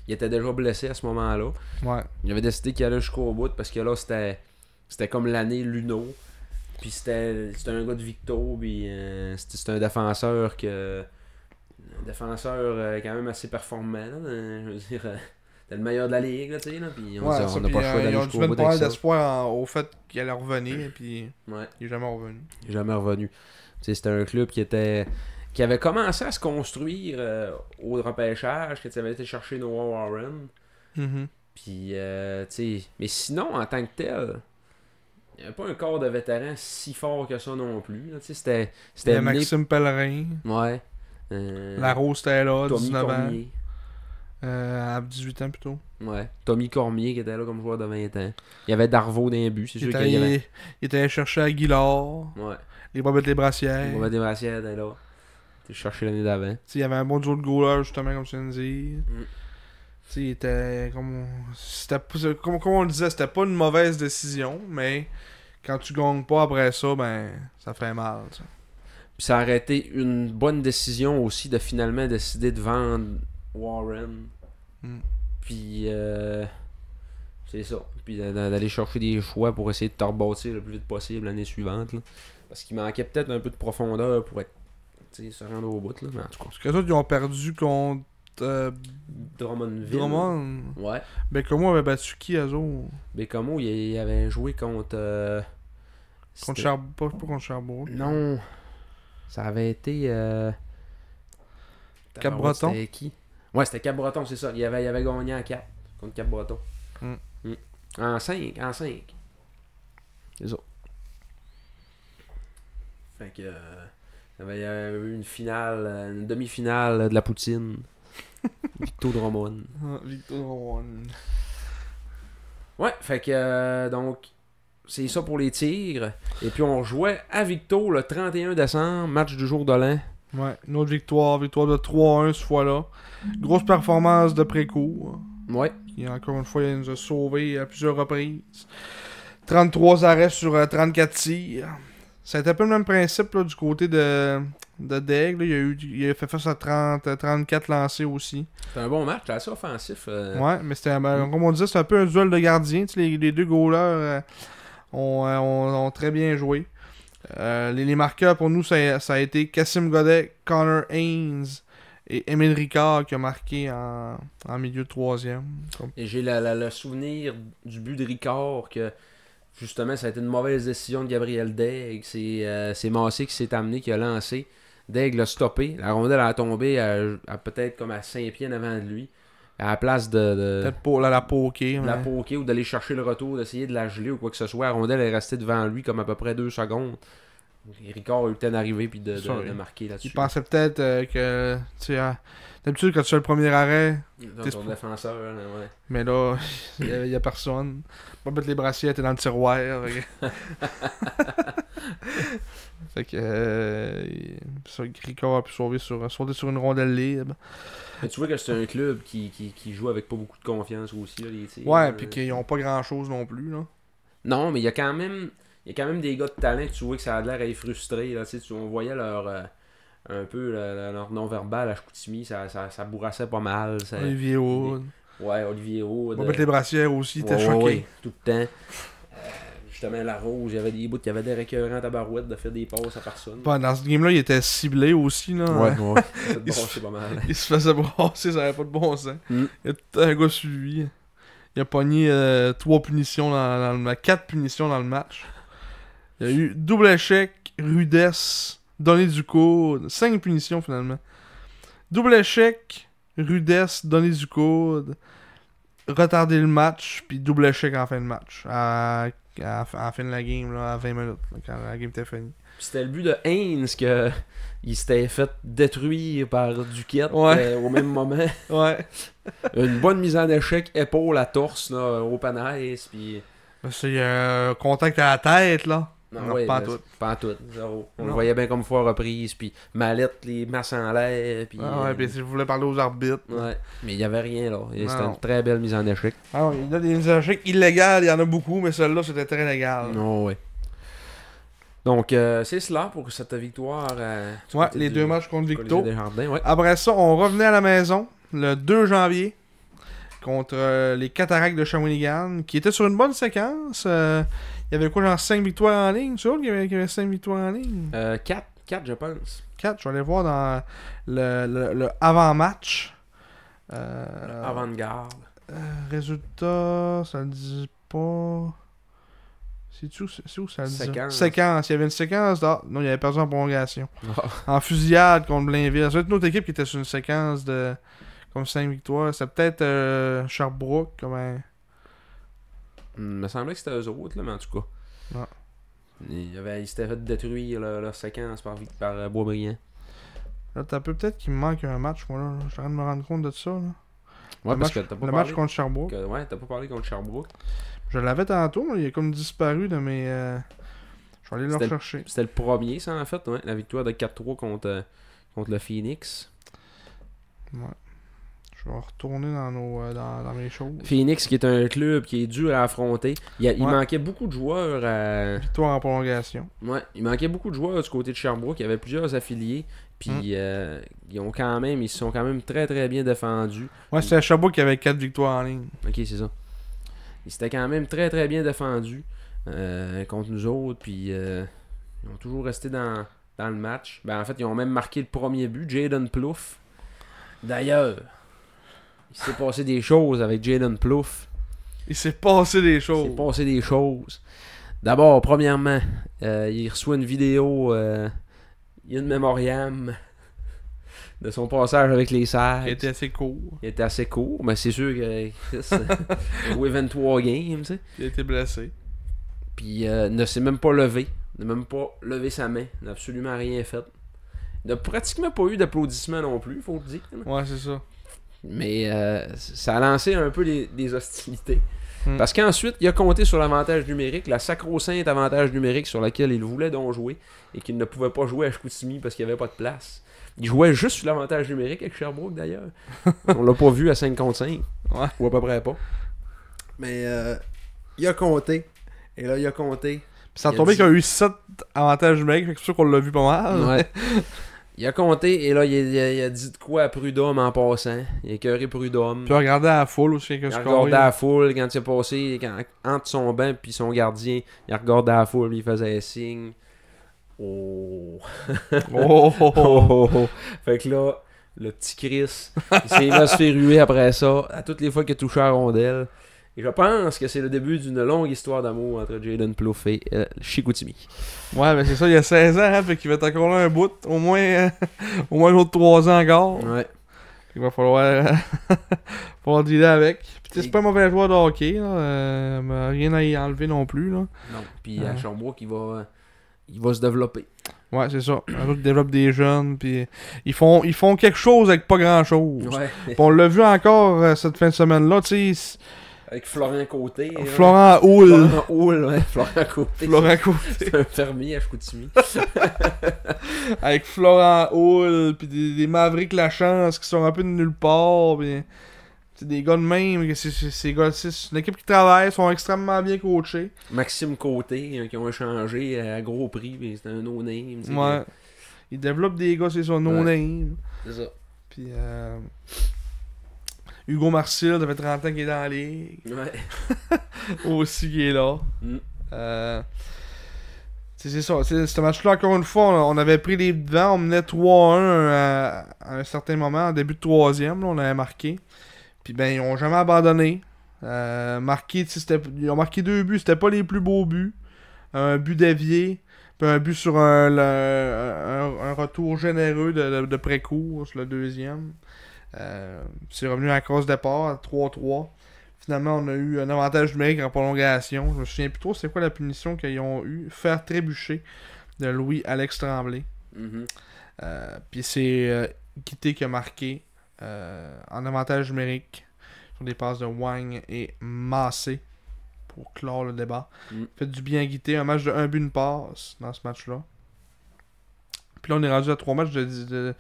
Il était déjà blessé à ce moment-là. Ouais. Il avait décidé qu'il allait jusqu'au bout parce que là, c'était comme l'année Luno. Puis c'était un gars de Victo. Puis c'était un défenseur quand même assez performant. Là, je veux dire, c'était le meilleur de la ligue. Là, tu sais, là, puis on n'a pas le choix d'aller jusqu'au bout. Ils ont dû mettre pas mal d'espoir au fait qu'il allait revenir. Puis ouais. Il est jamais revenu. Il est jamais revenu. C'était un club qui avait commencé à se construire au repêchage, que tu avais été chercher Noah Warren. Puis, tu sais, mais sinon, en tant que tel, il n'y avait pas un corps de vétéran si fort que ça non plus. Tu sais, c'était Maxime Pellerin. Ouais. Larose était là, Tommy 19 Cormier. ans. À 18 ans plutôt. Ouais. Tommy Cormier qui était là comme joueur de 20 ans. Il y avait Darvaux d'un but, c'est sûr qu'il y avait. Il était allé chercher Aguilar. Ouais. Les Bobettes les Brassières. Les Bobettes les Brassières étaient là. Tu cherché l'année d'avant. Il y avait un bon duo de goalers, justement, comme tu viens de dire. Il était comme on le disait, c'était pas une mauvaise décision, mais quand tu gagnes pas après ça, ben ça fait mal. Ça. Puis ça aurait été une bonne décision aussi de finalement décider de vendre Warren. Puis c'est ça. Puis d'aller chercher des choix pour essayer de te rebâtir le plus vite possible l'année suivante. Là. Parce qu'il manquait peut-être un peu de profondeur pour être se rendre au bout. Là. Mais en tout cas. Parce que les autres, ils ont perdu contre Drummondville. Ouais. Bécomo avait battu qui, Azo? Bécomo, il avait joué contre... pas contre Sherbrooke. Non. Ça avait été... Cap-Breton? C'était qui? Ouais, c'était Cap-Breton, c'est ça. Il avait gagné en 4 contre Cap-Breton. En 5. C'est ça. Fait que... il y avait eu une demi-finale de la poutine. Victo Drummond. Victo Drummond. Ouais, fait que donc c'est ça pour les Tigres. Et puis on jouait à Victo le 31 décembre, match du jour de l'an. Ouais, une autre victoire de 3-1 ce fois-là. Grosse performance de pré-cours. Ouais. Qui encore une fois il nous a sauvés à plusieurs reprises. 33 arrêts sur 34 tirs. Ça a été un peu le même principe là, du côté de Daigle. Il a fait face à 34 lancés aussi. C'était un bon match, assez offensif. Ouais, mais c'était comme on disait, c'est un peu un duel de gardiens. Les deux goalers ont très bien joué. Les marqueurs pour nous, ça a été Cassim Godet, Connor Haynes Et Émile Ricard qui a marqué en milieu de troisième. Et j'ai le souvenir du but de Ricard que justement ça a été une mauvaise décision de Gabriel Daigle. C'est Massé qui s'est amené, qui a lancé. Daigle l'a stoppé. La rondelle a tombé à peut-être comme à 5 pieds en avant de lui. À la place de peut-être pour la poker. la poker ou d'aller chercher le retour, d'essayer de la geler ou quoi que ce soit. La rondelle est restée devant lui comme à peu près 2 secondes. Et Ricard a eu le temps d'arriver puis de marquer là-dessus. Il pensait peut-être que, tu sais, d'habitude quand tu fais le premier arrêt, Dans ton défenseur, là, ouais. mais là, il y a personne. Pas mettre les bracelets, t'es dans le tiroir. Fait que ça, Ricard a pu sauter sur une rondelle libre. Mais tu vois que c'est un club qui joue avec pas beaucoup de confiance aussi, là, les tirs. Ouais, puis qu'ils ont pas grand-chose non plus, là. Non, mais il y a quand même des gars de talent que tu vois que ça a l'air à être frustré. Là, on voyait leur un peu leur non-verbal à Chicoutimi, ça bourrassait pas mal. Olivier Wood. Ouais, Olivier Wood. On va mettre les brassières aussi, il était ouais, choqué. Ouais, tout le temps. Justement, la Rose, il y avait des bouts, il y avait des récurrents tabarouettes de faire des passes à personne. Bah, dans ce game-là, il était ciblé aussi, là. Ouais. C'est pas mal. Il se faisait brasser, ça avait pas de bon sens. Il y a tout un gars sur lui. Il a pogné 3 punitions dans le match. 4 punitions dans le match. Il y a eu double échec, rudesse, donner du coude. 5 punitions finalement. Double échec, rudesse, donner du coude, retarder le match, puis double échec en fin de match. À la fin de la game, là, à 20 minutes, là, quand la game était finie. C'était le but de Haynes que il s'était fait détruire par Duquette au même moment. Ouais. Une bonne mise en échec, épaule à torse, là, au panaise, puis... C'est un contact à la tête, là. Non, ouais, pas en tout. On le voyait bien comme fois reprise, puis Mallette, les masses en l'air, puis... Ah ouais, puis si je voulais parler aux arbitres. Ouais, mais il n'y avait rien, là. C'était une très belle mise en échec. Ah ouais, il y a des mises en échec illégales, il y en a beaucoup, mais celle-là, c'était très légal. Non, ouais. Donc, c'est cela pour cette victoire. Ouais, les 2 matchs contre Victo. Ouais. Après ça, on revenait à la maison le 2 janvier contre les Cataractes de Shawinigan, qui étaient sur une bonne séquence. Il y avait quoi, genre 5 victoires en ligne? Tu vois qu'il y avait 5 victoires en ligne? 4, je pense. 4, je vais aller voir dans le avant-match. Avant-garde. Résultat, ça le dit pas... C'est où ça le dit? Séquence. Il y avait une séquence. Non, il avait perdu en prolongation. En fusillade contre Blainville. Ça va être une autre équipe qui était sur une séquence de comme 5 victoires. C'est peut-être Sherbrooke. Il me semblait que c'était eux autres, là, mais en tout cas. Non. Ils s'étaient fait détruire leur séquence par Boisbriand. Là, peut-être qu'il me manque un match, moi, là. Je suis en train de me rendre compte de ça, là. Ouais, parce que t'as pas le parlé... match contre Sherbrooke. Ouais, t'as pas parlé contre Sherbrooke. Je l'avais tantôt, mais il a comme disparu de mes... Je vais aller le rechercher. C'était le premier, ça, en fait, ouais. La victoire de 4-3 contre le Phoenix. Ouais. Je vais retourner dans mes choses. Phoenix, qui est un club qui est dur à affronter. Il manquait beaucoup de joueurs à... Victoire en prolongation. Ouais, il manquait beaucoup de joueurs du côté de Sherbrooke. Il y avait plusieurs affiliés. Puis ils se sont quand même très très bien défendus. Ouais, c'était Sherbrooke qui avait 4 victoires en ligne. Ok, c'est ça. Ils s'étaient quand même très très bien défendus contre nous autres. Puis ils ont toujours resté dans le match. Ben, en fait, ils ont même marqué le premier but, Jaden Plouffe. D'ailleurs, il s'est passé des choses avec Jaden Plouffe. Il s'est passé des choses. D'abord, premièrement, il reçoit une vidéo in memoriam de son passage avec les Sags. Il était assez court. Mais c'est sûr que Chris a joué 23 games, tu sais. Il a été blessé. Puis ne s'est même pas levé. N'a même pas levé sa main. N'a absolument rien fait. Il n'a pratiquement pas eu d'applaudissements non plus, faut le dire. Ouais, c'est ça. Mais ça a lancé un peu des hostilités. Parce qu'ensuite, il a compté sur l'avantage numérique, la sacro-sainte avantage numérique sur laquelle il voulait donc jouer et qu'il ne pouvait pas jouer à Chicoutimi parce qu'il n'y avait pas de place. Il jouait juste sur l'avantage numérique avec Sherbrooke d'ailleurs. On l'a pas vu à 5 contre 5. Ouais. Ou à peu près pas. Mais il a compté. Et là, il a compté. Puis ça a tombé qu'il a eu 7 avantages numériques, fait que c'est sûr qu'on l'a vu pas mal. Ouais. Il a compté et là, il a dit de quoi à Prudhomme en passant. Il a écœuré Prudhomme. Puis il a regardé à la foule aussi. Il a regardé à la foule quand il a passé, entre son banc et son gardien. Il a regardé à la foule, il faisait un signe. Oh. Oh. Fait que là, Le petit Chris. Il va se faire ruer après ça, à toutes les fois qu'il a touché à la rondelle. Et je pense que c'est le début d'une longue histoire d'amour entre Jaden Plouffe et Chicoutimi. Ouais, mais c'est ça, il y a 16 ans, hein, fait qu'il va être encore là un bout. Au moins, au moins l'autre 3 ans encore. Ouais. Il va falloir dealer avec. Puis c'est pas un mauvais joueur de hockey, là, mais rien à y enlever non plus. Là. Non. Puis à Sherbrooke, il va se développer. Ouais, c'est ça. Un autre qui développe des jeunes, puis ils font quelque chose avec pas grand-chose. Ouais. Puis on l'a vu encore cette fin de semaine-là, tu sais. Avec Florian Côté. Florent Houle. Florent Houle, ouais. Florian Côté. Florent Côté. C'est un fermier à Chicoutimi. Avec Florent Houle, puis des Mavericks La Chance qui sont un peu de nulle part, puis c'est des gars de même, c'est une équipe qui travaille, sont extrêmement bien coachés. Maxime Côté, qui ont échangé à gros prix, mais c'était un no-name. Ouais. Ils développent des gars, c'est ça, no-name. C'est ça. Puis Hugo Marcil, ça fait 30 ans qu'il est dans la ligue. Ouais. Aussi qui est là. Mm. C'est ça. Ce match-là, encore une fois, on avait pris les devants. On menait 3-1 à un certain moment, en début de troisième. Là, on avait marqué. Puis ben, ils ont jamais abandonné. Ils ont marqué 2 buts. C'était pas les plus beaux buts. Un but dévié. Puis un but sur un retour généreux de pré-cours, sur le deuxième. C'est revenu à cause départ, à 3-3. Finalement, on a eu un avantage numérique en prolongation. Je me souviens plus trop c'est quoi la punition qu'ils ont eu. Faire trébucher de Louis-Alex Tremblay. Mm-hmm. Puis c'est Guité qui a marqué en avantage numérique sur des passes de Wang et Massé pour clore le débat. Fait du bien Guité. Un match de 1 but, une passe dans ce match-là. Puis là, on est rendu à 3 matchs Il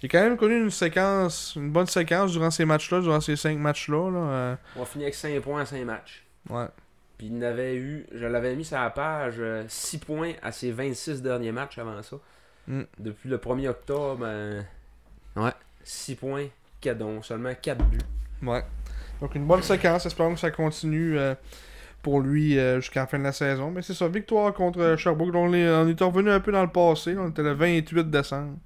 a quand même connu une bonne séquence durant ces matchs-là, durant ces 5 matchs-là. Là. On a fini avec 5 points à 5 matchs. Ouais. Puis il n'avait eu, je l'avais mis sur la page, 6 points à ses 26 derniers matchs avant ça. Depuis le 1er octobre, ouais, 6 points, donc seulement 4 buts. Ouais. Donc une bonne séquence, espérons que ça continue pour lui jusqu'à la fin de la saison. Mais c'est ça, victoire contre Sherbrooke. On est revenu un peu dans le passé. On était le 28 décembre.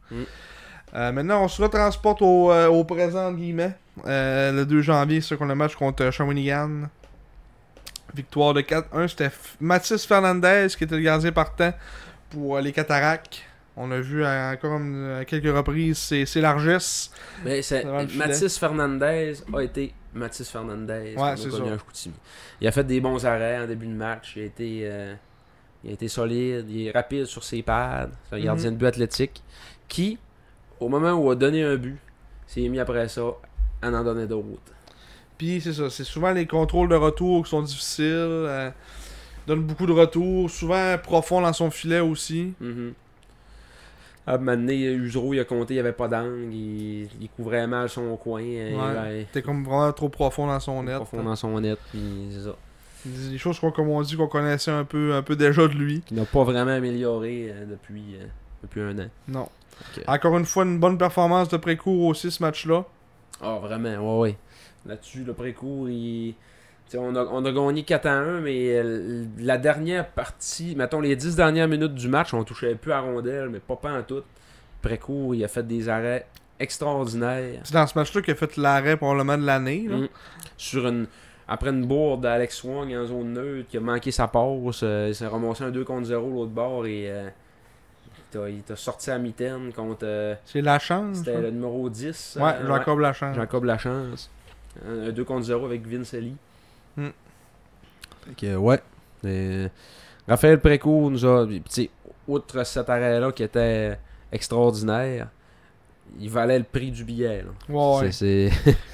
Maintenant, on se retransporte au présent, entre guillemets. Le 2 janvier, c'est qu'on a le match contre Shawinigan. Victoire de 4-1. C'était Mathis Fernandez qui était le gardien partant pour les Cataractes. On a vu encore à quelques reprises ses largesses. Mais Mathis Fernandez a été Mathis Fernandez. Ouais, c'est ça. Il a fait des bons arrêts en début de match. Il a été solide. Il est rapide sur ses pads. C'est un gardien de but athlétique qui, au moment où il a donné un but, s'est mis après ça à en donner d'autres. Puis c'est ça. C'est souvent les contrôles de retour qui sont difficiles. Donne beaucoup de retours. Souvent profond dans son filet aussi. À un moment donné, Usereau, il a compté, il n'y avait pas d'angle, il couvrait mal son coin. T'es comme vraiment trop profond dans son net. Profond dans son net, puis c'est ça. Des choses comme on dit qu'on connaissait un peu déjà de lui. Qui n'a pas vraiment amélioré depuis un an. Non. Okay. Encore une fois, une bonne performance de pré-cours aussi ce match-là. Ah, vraiment, ouais. Là-dessus, le pré-cours, on a gagné 4-1, mais la dernière partie, mettons les 10 dernières minutes du match, on touchait plus à rondelle, mais pas en tout. Pré-cours, il a fait des arrêts extraordinaires. C'est dans ce match-là qu'il a fait l'arrêt probablement de l'année. Après une bourde d'Alex Wong en zone neutre, qui a manqué sa passe, il s'est ramassé un 2-0 l'autre bord et il t'a sorti à mitaine contre... c'est Lachance. C'était le numéro 10. Ouais, Jacob Lachance. Jacob Lachance. Un 2-0 avec Vince Ely. Ouais. Raphaël Précourt nous a... Outre cet arrêt-là qui était extraordinaire, il valait le prix du billet. Là. Ouais.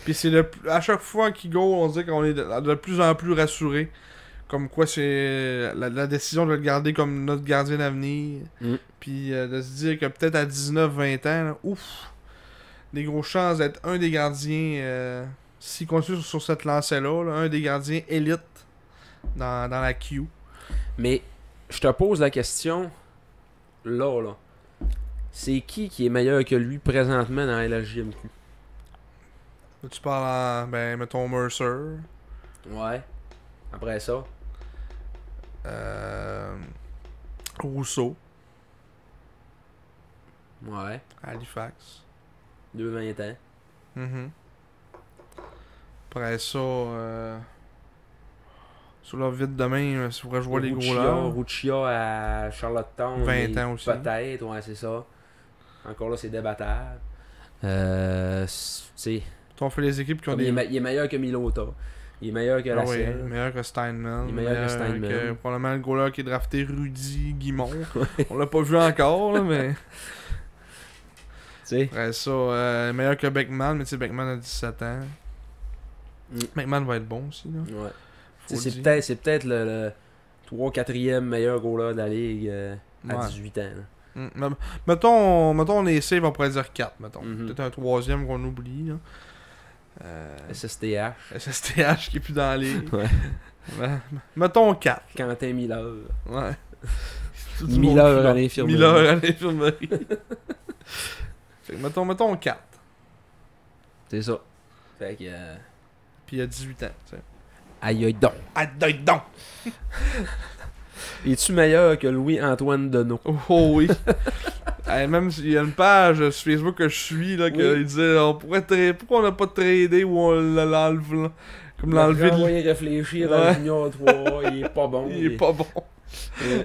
Puis à chaque fois qu'il go, on dit qu'on est de plus en plus rassuré. Comme quoi c'est la décision de le garder comme notre gardien d'avenir. Puis de se dire que peut-être à 19-20 ans, là, ouf, des grosses chances d'être un des gardiens, s'il continue sur cette lancée-là, un des gardiens élites dans la Q. Mais je te pose la question, là. C'est qui est meilleur que lui présentement dans la LHJMQ? Tu parles mettons Mercer. Ouais. Après ça. Rousseau. Ouais. Halifax. 2-20 ans. Mhm. Après ça, sur leur vite demain, il faudrait jouer les gros là. Ruccia à Charlottetown. 20 ans aussi. Peut-être, ouais, c'est ça. Encore là, c'est débattable. C'est... On fait les équipes qui ont des. Il est meilleur que Milota. Il est meilleur que Ah oui, Lasselle. meilleur que Steinman. Il est meilleur que Steinman. Probablement le goaler qui est drafté Rudy Guimont. On l'a pas vu encore, là, mais. T'sais. Après ça, meilleur que Beckman, mais tu sais, Beckman a 17 ans. Beckman va être bon aussi, là. Ouais. Faut le dire. C'est peut-être le 3-4e meilleur goaler de la ligue à Ouais. 18 ans. Là. Mettons, on est safe, on pourrait dire 4, mettons. Mhm. Peut-être un troisième qu'on oublie, là. SSTH. SSTH qui est plus dans les. Ouais. Mettons 4. Quentin Miller. Ouais. 1000 heures à l'infirmerie. 1000 heures à l'infirmerie. Fait que mettons 4. C'est ça. Fait que... Puis il a 18 ans, tu sais. Aïe aïe donc. Aïe donc! Es-tu meilleur que Louis-Antoine Deneau? Oh oui. Même s'il y a une page sur Facebook que je suis, là, qu'il disait pourquoi on n'a pas tradé ou on l'enlève, là. Comme l'enlever de... réfléchir à Junior 3, il est pas bon. Il est pas bon.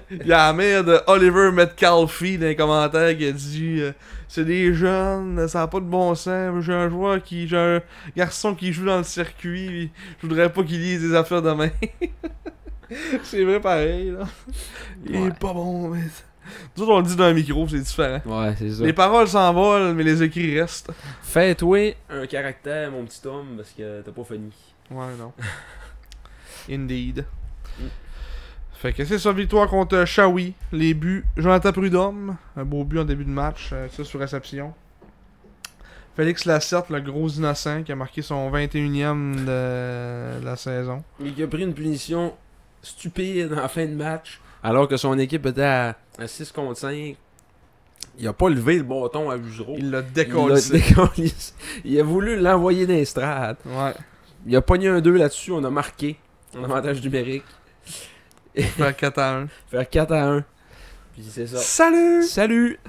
Il y a la mère de Oliver Metcalfe dans les commentaires qui a dit c'est des jeunes, ça n'a pas de bon sens. J'ai un garçon qui joue dans le circuit, je voudrais pas qu'il lise des affaires de main. C'est vrai pareil, là. Il est pas bon, mais. Nous autres, on le dit dans un micro, c'est différent. Ouais, c'est ça. Les paroles s'envolent, mais les écrits restent. Fais-toi un caractère, mon petit homme, parce que t'as pas fini. Ouais, non. Indeed. Fait que c'est ça, victoire contre Shawi. Les buts, Jonathan Prudhomme, un beau but en début de match, ça sur réception. Félix Lacerte, le gros innocent, qui a marqué son 21e de la saison. Il a pris une punition stupide en fin de match, alors que son équipe était à 6 contre 5. Il a pas levé le bâton à Usereau. Il l'a décollé. Il a voulu l'envoyer dans les strates. Ouais. Il a pogné un 2 là-dessus, on a marqué. En avantage numérique. Faire 4-1. Faire 4-1. Puis c'est ça. Salut! Salut!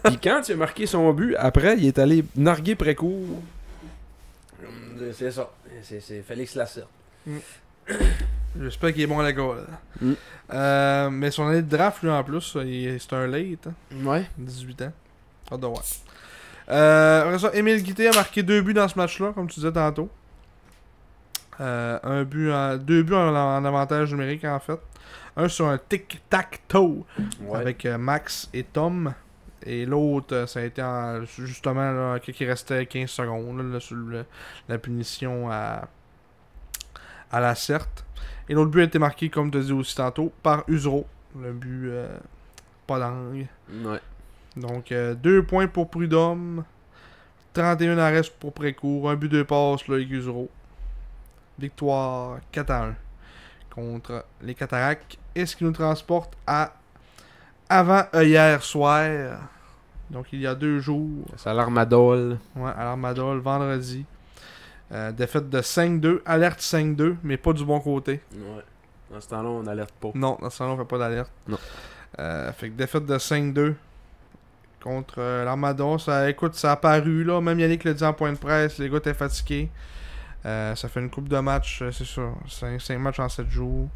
Puis quand il a marqué son but, après, il est allé narguer précourt. C'est ça. C'est Félix Lacerte. J'espère qu'il est bon à la goal. Mais son année de draft, lui, en plus, c'est un late. Hein. Ouais. 18 ans. Hâte de voir. Après ça, Émile Guité a marqué 2 buts dans ce match-là, comme tu disais tantôt. Deux buts en avantage numérique, en fait. Un sur un tic-tac-toe avec Max et Tom. Et l'autre, ça a été justement là, qui restait 15 secondes là, sur la punition à la Certe. Et l'autre but a été marqué, comme tu as dit aussi tantôt, par Usereau. Le but pas d'angle. Ouais. Donc 2 points pour Prudhomme. 31 arrêts pour Précourt. Un but 2 passes là, avec Usereau. Victoire 4-1 contre les Cataractes. Et ce qui nous transporte à avant hier soir. Donc il y a 2 jours. C'est à l'Armadol. Ouais, à l'Armadol, vendredi. Défaite de 5-2. Alerte 5-2, mais pas du bon côté. Ouais. Dans ce temps-là, on n'alerte pas. Non, dans ce temps-là, on fait pas d'alerte. Non. Fait que défaite de 5-2 contre l'Armadon. Écoute, ça a paru là. Même Yannick l'a dit en point de presse. Les gars étaient fatigués. Ça fait une coupe de matchs, c'est ça. 5 matchs en 7 jours.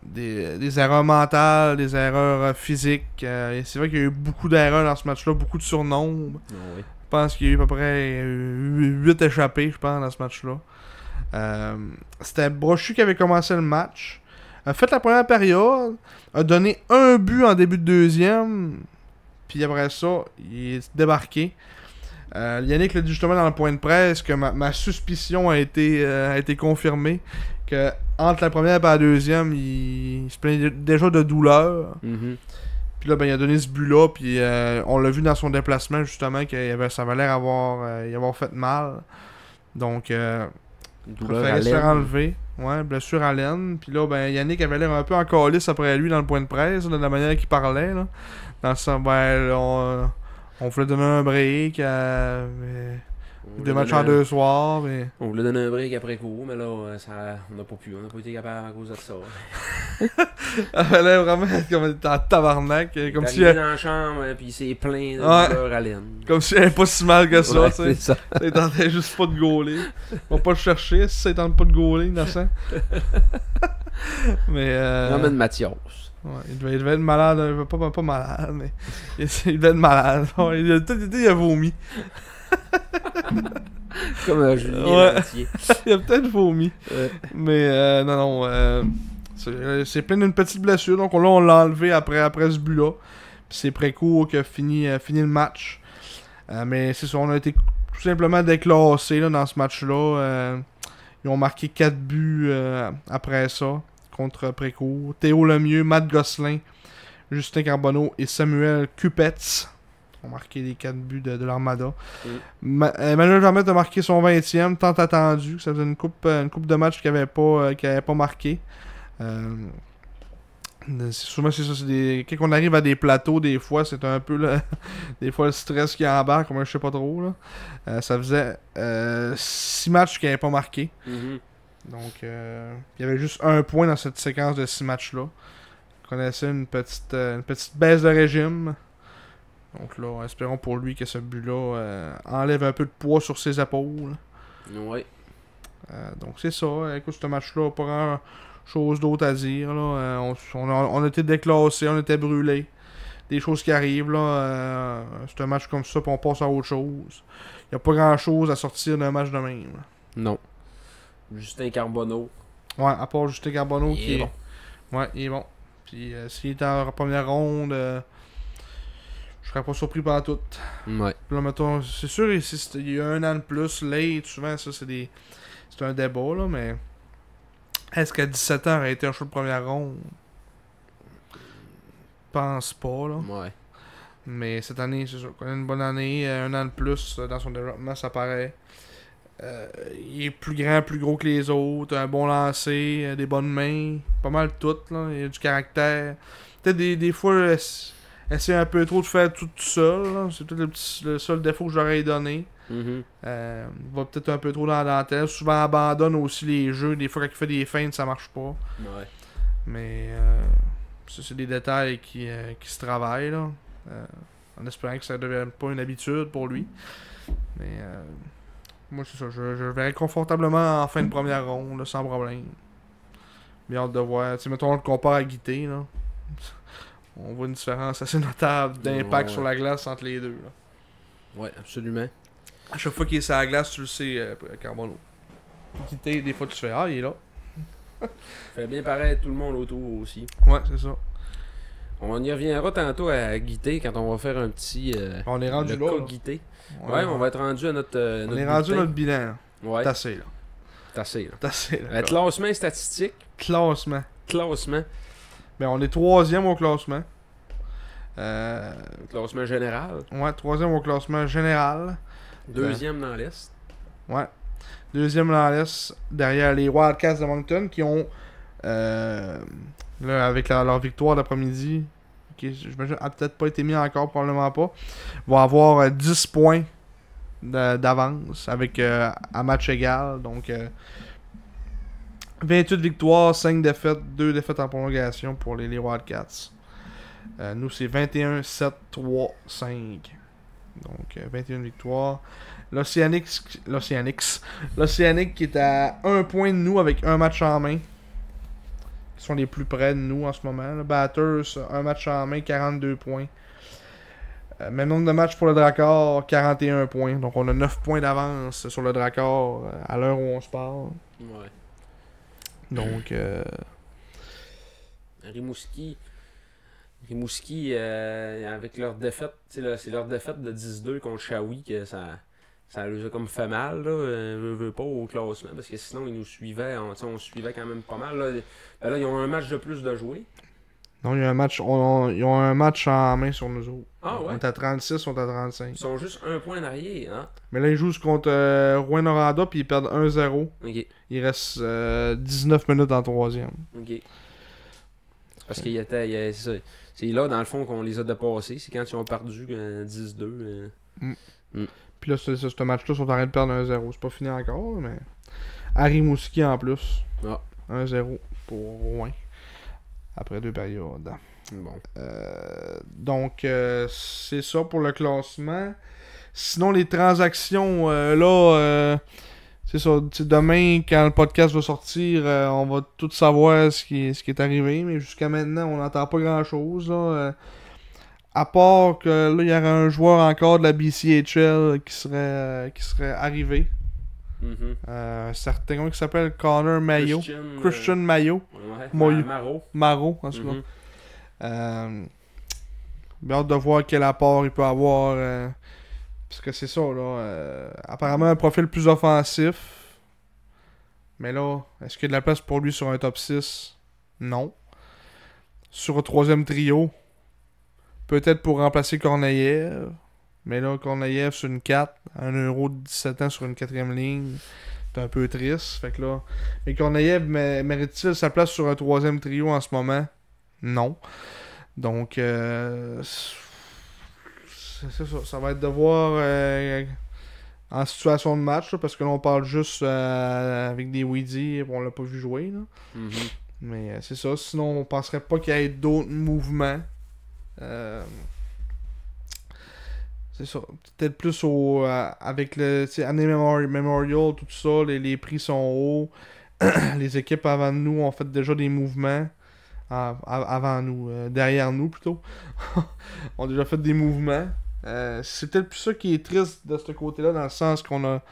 Des erreurs mentales, des erreurs physiques. C'est vrai qu'il y a eu beaucoup d'erreurs dans ce match-là, beaucoup de surnombres. Oh, oui. Je pense qu'il y a eu à peu près 8 échappés, je pense, dans ce match-là. C'était Brochu qui avait commencé le match. A fait la première période, a donné un but en début de deuxième, puis après ça, il est débarqué. Yannick l'a dit justement dans le point de presse que ma suspicion a été confirmée, que entre la première et la deuxième, il se plaignait déjà de douleur. Puis là, ben, il a donné ce but-là, puis on l'a vu dans son déplacement, justement, que ça avait l'air avoir fait mal. Donc, il préférait se faire enlever. Ouais, blessure à l'aine. Puis là, ben, Yannick avait l'air un peu en calice après lui dans le point de presse, là, de la manière qu'il parlait. Là. Dans le sens, ben, on voulait donner un break. 2 matchs en 2 soirs. Et... On voulait donner un break après coup, mais là, on n'a pas pu. On n'a pas été capable à cause de ça. Elle fallait vraiment être comme en tabarnak. Comme si, dans la chambre, puis c'est plein de douleur à laine. comme si elle avait pas si mal que ça. Ouais, C'est ça. Il tentait juste pas de gauler. On va pas le chercher si ça tente pas de gauler, innocent. Mais. Non, mais de Mathias. Ouais, il devait être malade, pas malade, mais il devait être malade. Ouais, il a vomi. Comme un Julien Lantier. Il a peut-être vomi. Mais non, c'est plein d'une petite blessure. Donc là, on l'a enlevé après ce but-là. Puis c'est Précourt qui a fini le match. Mais c'est ça, on a été tout simplement déclassés là, dans ce match-là. Ils ont marqué 4 buts après ça. Contre Précourt. Théo Lemieux, Matt Gosselin, Justin Carbonneau et Samuel Cupetz ont marqué les 4 buts de l'Armada. Emmanuel Vermette a marqué son 20e, tant attendu. Ça faisait une coupe de matchs qu'il n'avait pas marqué. Souvent, c'est ça. Quand on arrive à des plateaux, des fois, c'est un peu des fois le stress qui embarque, comme je sais pas trop. Là. Ça faisait 6 matchs qu'il n'avait pas marqué. Donc, il y avait juste 1 point dans cette séquence de 6 matchs-là. On connaissait une petite baisse de régime. Donc là, espérons pour lui que ce but-là enlève un peu de poids sur ses épaules. Ouais. Donc c'est ça. Écoute, ce match-là, pas grand chose d'autre à dire. Là. On a été déclassés, on était brûlés. Des choses qui arrivent. Là. C'est un match comme ça, puis on passe à autre chose. Il n'y a pas grand-chose à sortir d'un match de même. Là. Non. Justin Carbonneau. Ouais, à part Justin Carbonneau qui est bon. Ouais, il est bon. Puis s'il était en première ronde, je serais pas surpris par tout. Ouais. Puis là, mettons, c'est sûr, il y a 1 an de plus, late, souvent, ça, c'est un débat, là, mais est-ce qu'à 17 ans, il aurait été un choix de première ronde? Je pense pas, là. Ouais. Mais cette année, c'est sûr qu'on a une bonne année, 1 an de plus dans son développement, ça paraît. Il est plus grand, plus gros que les autres, un bon lancer, des bonnes mains, pas mal tout, là. Il a du caractère. Peut-être des fois, essayer un peu trop de faire tout seul, là. C'est peut-être le seul défaut que j'aurais donné. Il va peut-être un peu trop dans la dentelle. Souvent abandonne aussi les jeux. Des fois quand il fait des feintes, ça marche pas. Ouais. Mais ça, c'est des détails qui se travaillent, là. En espérant que ça ne devienne pas une habitude pour lui. Mais moi, c'est ça. Je verrai confortablement en fin de première ronde, là, sans problème. Bien hâte de voir. Tu sais, mettons, on le compare à Guité, là. On voit une différence assez notable d'impact sur la glace entre les deux. Là. Ouais, absolument. À chaque fois qu'il est sur la glace, tu le sais, Carbonneau. Guité, des fois, tu fais « Ah, il est là. » Fait bien paraître tout le monde autour aussi. Ouais, c'est ça. On y reviendra tantôt à Guité quand on va faire un petit... on est rendu le là. cas Guité. Ouais, on va être rendu à notre on est rendu à notre bilan. Là. Ouais. T'as assez, là. T'as assez, là. T'as assez, là. Classement statistique. Classement. Ben, on est 3e au classement. Classement général. Ouais, 3e au classement général. 2e dans l'Est. Ouais. 2e dans l'Est, derrière les Wildcats de Moncton qui ont, là, avec leur victoire d'après-midi, qui j'imagine a peut-être pas été mis encore, probablement pas, vont avoir 10 points d'avance avec à match égal. Donc, 28 victoires, 5 défaites, 2 défaites en prolongation pour les Wildcats. Nous, c'est 21, 7, 3, 5. Donc, 21 victoires. L'Océanique qui est à 1 point de nous avec un match en main. Qui sont les plus près de nous en ce moment. Le Batters, un match en main, 42 points. Même nombre de matchs pour le Drakkar, 41 points. Donc, on a 9 points d'avance sur le Drakkar à l'heure où on se parle. Ouais. Donc, Rimouski, avec leur défaite, c'est leur défaite de 10-2 contre Shawi que ça nous a comme fait mal, là, veut pas au classement, parce que sinon ils nous suivaient, on suivait quand même pas mal. Là, ils ont un match de plus de jouer. Non, il y a un match, ils ont un match en main sur nous autres. Ah ouais? On est à 36, on est à 35. Ils sont juste un point en arrière, hein? Mais là, ils jouent contre Rouyn-Noranda, puis ils perdent 1-0. Ok. Il reste 19 minutes en troisième. Ok. Parce qu'il c'est ça. C'est là, dans le fond, qu'on les a dépassés. C'est quand ils ont perdu 10-2. Puis là, ce match-là, ils sont en train de perdre 1-0. C'est pas fini encore, mais. À Rimouski en plus. Ah. 1-0 pour Rouen. Après 2 périodes. Bon. Donc, c'est ça pour le classement. Sinon, les transactions, là, c'est ça. Demain, quand le podcast va sortir, on va tout savoir ce qui est arrivé. Mais jusqu'à maintenant, on n'entend pas grand-chose. Là, à part que là, il y aurait un joueur encore de la BCHL qui serait arrivé. Un certain comment il s'appelle Connor Mayo. Christian Mayo. Ouais, Maro, en tout cas. J'ai hâte de voir quel apport il peut avoir. Parce que c'est ça, là. Apparemment, un profil plus offensif. Mais là, est-ce qu'il y a de la place pour lui sur un top 6? Non. Sur un troisième trio, peut-être pour remplacer Korneyev. Mais là, Korneyev sur une 4, un euro de 17 ans sur une 4e ligne, c'est un peu triste. Fait que là. Mais Korneyev mérite-t-il sa place sur un troisième trio en ce moment? Non. Donc, c'est ça. Ça va être de voir en situation de match, là, parce que là, on parle juste avec des Weedy, on l'a pas vu jouer. Là. Mais c'est ça. Sinon, on penserait pas qu'il y ait d'autres mouvements. C'est ça. Peut-être plus avec le année Memorial, tout ça, les prix sont hauts. Les équipes avant nous ont fait déjà des mouvements. Avant nous, derrière nous plutôt. ont déjà fait des mouvements. C'est peut-être plus ça qui est triste de ce côté-là, dans le sens qu'on a.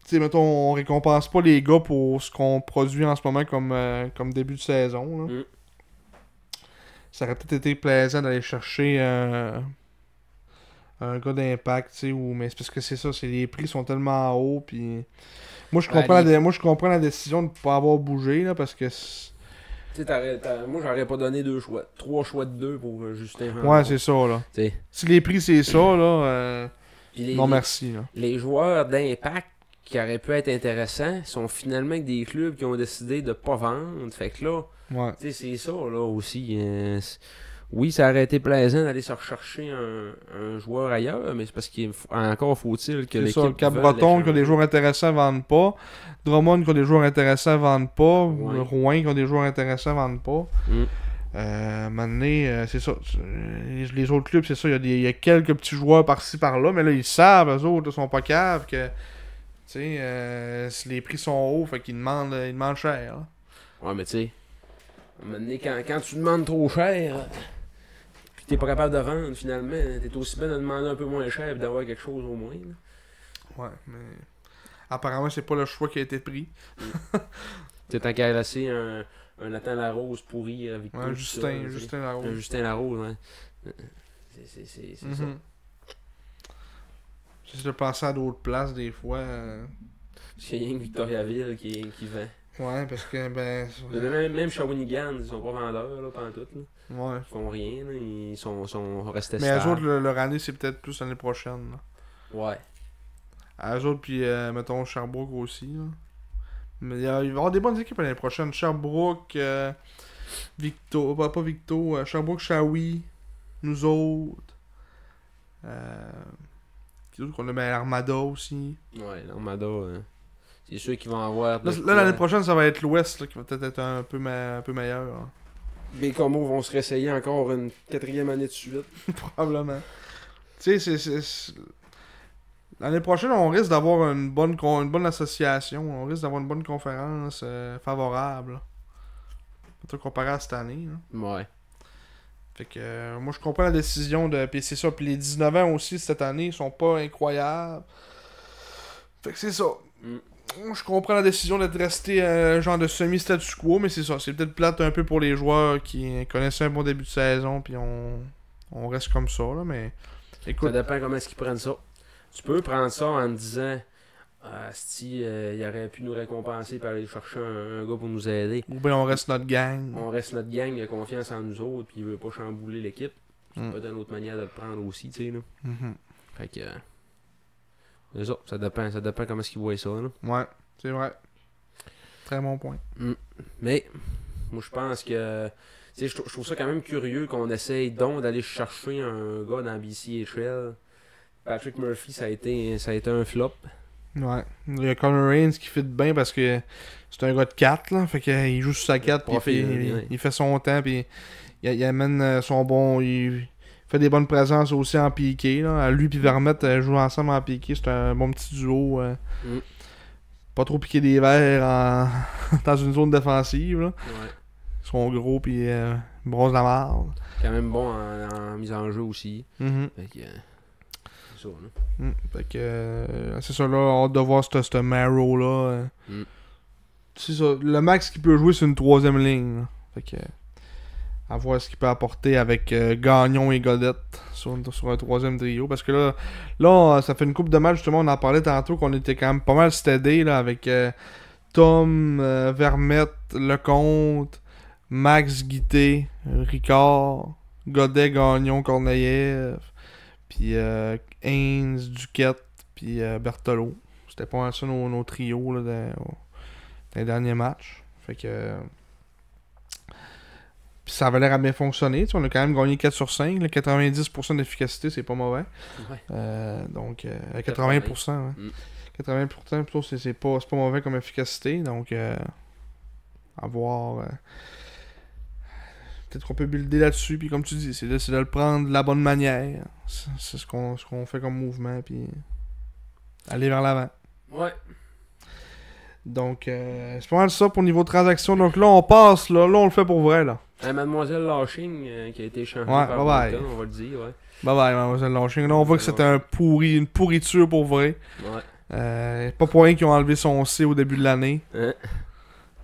Tu sais, mettons, on récompense pas les gars pour ce qu'on produit en ce moment comme début de saison. Là. Ça aurait peut-être été plaisant d'aller chercher un gars d'impact, tu sais, mais c'est parce que c'est ça, les prix sont tellement hauts, puis moi je comprends la décision de pas avoir bougé, là, parce que moi j'aurais pas donné 3 choix de 2 pour Justin Randon. Ouais, c'est ça, là. T'sais. Si les prix c'est ça, là, non merci, là. Les joueurs d'impact qui auraient pu être intéressants sont finalement avec des clubs qui ont décidé de pas vendre, fait que là, tu sais, c'est ça, là, aussi, oui, ça aurait été plaisant d'aller se rechercher un joueur ailleurs, mais c'est parce qu'encore faut-il que l'équipe... C'est ça, Cap-Breton qui a des joueurs intéressants vendent pas. Drummond qui a des joueurs intéressants vendent pas. Ouais. Rouen qui a des joueurs intéressants vendent pas. Maintenant, c'est ça. Les autres clubs, c'est ça. Il y a quelques petits joueurs par-ci par-là, mais là, ils savent, eux autres, ils sont pas caves, que si les prix sont hauts, fait qu'ils demandent cher. Là. Ouais, mais tu sais, quand tu demandes trop cher... T'es pas capable de vendre finalement, t'es aussi bien de demander un peu moins cher et d'avoir quelque chose au moins. Là. Ouais, mais apparemment c'est pas le choix qui a été pris. T'es tant qu'à laisser un Nathan Larose pourri avec Justin Larose. Un Justin Larose, ouais. C'est ça. Si je pensais à d'autres places des fois. C'est rien que Victoriaville qui vend. Ouais, parce que même Shawinigan, ils sont pas vendeurs là, pantoute. Là. Ouais. Ils font rien, là. Ils sont restés stables. stables. Mais eux autres, leur année, c'est peut-être plus l'année prochaine. Là. Ouais. À eux autres, puis mettons Sherbrooke aussi. Là. Mais il va y avoir des bonnes équipes l'année prochaine. Sherbrooke, pas Victo, Sherbrooke, Shawi, nous autres. Qui d'autre qu'on a? Ben, l'Armada aussi. Ouais, l'Armada. C'est sûr qu'ils vont avoir... Là, l'année prochaine, ça va être l'Ouest qui va peut-être être un peu meilleur. Hein. Bécamo vont se réessayer encore une 4e année de suite. Probablement. Tu sais, l'année prochaine, on risque d'avoir une bonne association. On risque d'avoir une bonne conférence favorable. Plutôt comparé à cette année. Hein. Ouais. Fait que moi, je comprends la décision de... Puis c'est ça. Puis les 19 ans aussi, cette année, ils sont pas incroyables. Fait que c'est ça. Je comprends la décision d'être resté genre de semi-statu quo, mais c'est ça. C'est peut-être plate un peu pour les joueurs qui connaissaient un bon début de saison, puis on reste comme ça, là, mais écoute. Ça dépend comment est-ce qu'ils prennent ça. Tu peux prendre ça en te disant si il aurait pu nous récompenser par aller chercher un gars pour nous aider. Ou bien on reste notre gang. On reste notre gang, il a confiance en nous autres, puis il veut pas chambouler l'équipe. C'est pas d'une autre manière de le prendre aussi, tu sais, là. Fait que... c'est ça, ça dépend comment est-ce qu'ils voient ça, là. Ouais, c'est vrai. Très bon point. Mais, moi je pense que... Je trouve ça quand même curieux qu'on essaye donc d'aller chercher un gars dans BCHL Patrick Murphy, ça a été un flop. Ouais. Il y a Conor Reigns qui fit bien parce que c'est un gars de 4, là. Fait qu'il joue sur sa 4, puis il fait son temps, puis il amène son bon. Il fait des bonnes présences aussi en piqué, là. Lui et Vermette jouent ensemble en piqué. C'est un bon petit duo. Pas trop piquer des verres dans une zone défensive, là. Ouais. Ils sont gros, puis bronze la marde. Quand même bon en mise en jeu aussi. Fait que, c'est ça, là. Fait que c'est ça, là, on a hâte de voir ce Marrow-là. C'est ça, le max qu'il peut jouer, c'est une 3ème ligne. Là. Fait que à voir ce qu'il peut apporter avec Gagnon et Godette sur un 3ème trio. Parce que là, ça fait une couple de matchs, justement, on en parlait tantôt, qu'on était quand même pas mal steady là, avec Tom, Vermette, Lecomte, Max Guité, Ricard, Godet, Gagnon, Corneillev, puis Haynes, Duquette, puis Berthelot. C'était pas mal ça nos trios là, dans les derniers matchs. Fait que. Puis ça avait l'air à bien fonctionner. On a quand même gagné 4 sur 5. Là, 90% d'efficacité, c'est pas mauvais. Ouais. Donc, 80%. Ouais. 80%, plutôt, c'est pas mauvais comme efficacité. Donc, à voir. Peut-être qu'on peut builder là-dessus. Puis comme tu dis, c'est de le prendre de la bonne manière. C'est ce qu'on fait comme mouvement. Puis aller vers l'avant. Ouais. Donc, c'est pas mal ça pour niveau transaction. Donc là, on passe. Là, on le fait pour vrai. Là. Mademoiselle Lashing qui a été changée Ouais, par bye-bye. Bolton, on va le dire. Ouais. Bye bye, Mademoiselle Lashing. Là, on voit que c'était une pourriture pour vrai. Ouais. Pas pour rien qu'ils ont enlevé son C au début de l'année. Hein?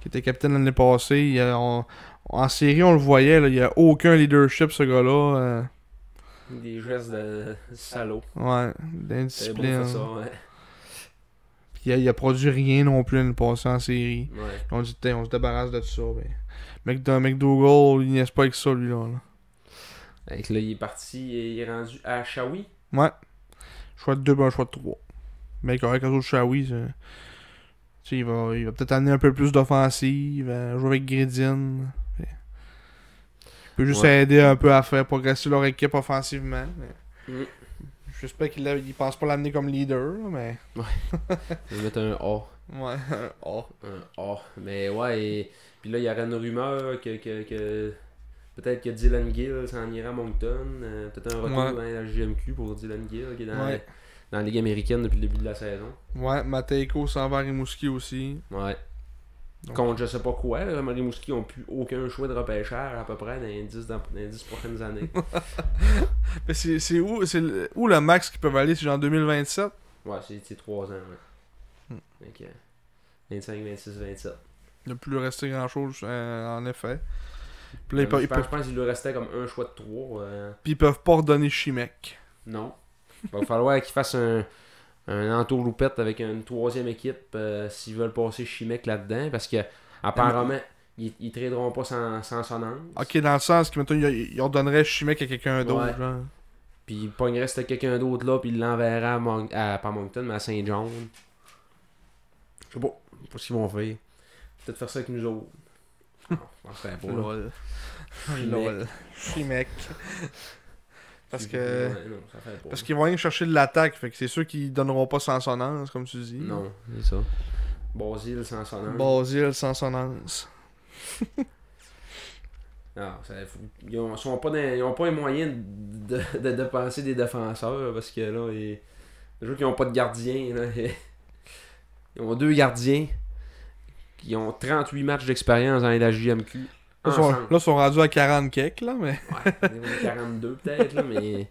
Qui était capitaine l'année passée. En série, on le voyait. Là, il n'y a aucun leadership, ce gars-là. Des gestes de salaud. Ouais, C'est d'indiscipline. bon, ça, ouais. Puis il a produit rien non plus l'année passée en série. Ouais. On dit, on se débarrasse de tout ça. Mais McDougall, il n'y pas avec ça, lui-là. Là. Là, il est parti, il est rendu à Shawi. Ouais. Choix de 2, un choix de 3. Mais avec les autres Shawi, il va peut-être amener un peu plus d'offensive, jouer avec Gredin. Il peut juste aider un peu à faire progresser leur équipe offensivement. J'espère qu'il pense pas l'amener comme leader, mais. Ouais. Il va mettre un A. Ouais, un A. Un A. Mais ouais, et puis là, il y aurait une rumeur que peut-être que Dylan Gill s'en irait à Moncton. Peut-être un retour dans la JMQ pour Dylan Gill, qui est dans la Ligue américaine depuis le début de la saison. Ouais, Matejko s'en va à Rimouski aussi. Ouais. Donc. Contre je sais pas quoi, Rimouski n'ont plus aucun choix de repêchage à peu près dans les 10 prochaines années. Mais c'est où le max qu'ils peuvent aller? C'est genre 2027? Ouais, c'est 3 ans, ouais. Donc, 25, 26, 27. Il ne plus resté grand-chose, en effet. Puis là, je pense qu'il lui restait comme un choix de 3. Puis ils peuvent pas redonner Chimec. Non. Il va falloir qu'il fasse un entourloupette avec une 3e équipe s'ils veulent passer Chimec là-dedans. Parce que apparemment, ils traderont pas sans Sonnance. Ok, dans le sens que maintenant ils redonneraient Chimec à quelqu'un d'autre. Ouais. Genre. Puis il pognerait quelqu'un d'autre là, puis il l'enverra pas à Moncton, mais à Saint John. Je sais pas ce qu'ils vont faire. Peut-être faire ça avec nous autres. Non, je pense pas. Lol. Lol. Chimec. Parce que. Ouais, non, ça fait pas. Parce qu'ils vont aller chercher de l'attaque, fait que c'est sûr qu'ils donneront pas sans Sonnance, comme tu dis. Non, c'est ça. Basile sans Sonnance. Basile sans Sonnance. Non, ils n'ont pas les moyens de dépenser des défenseurs parce que là, les joueurs qui n'ont pas de gardien, là, ils ont 2 gardiens qui ont 38 matchs d'expérience dans la JMQ. Là, ils sont rendus à 40 kek, là, mais. Ouais, 42 peut-être, là, mais.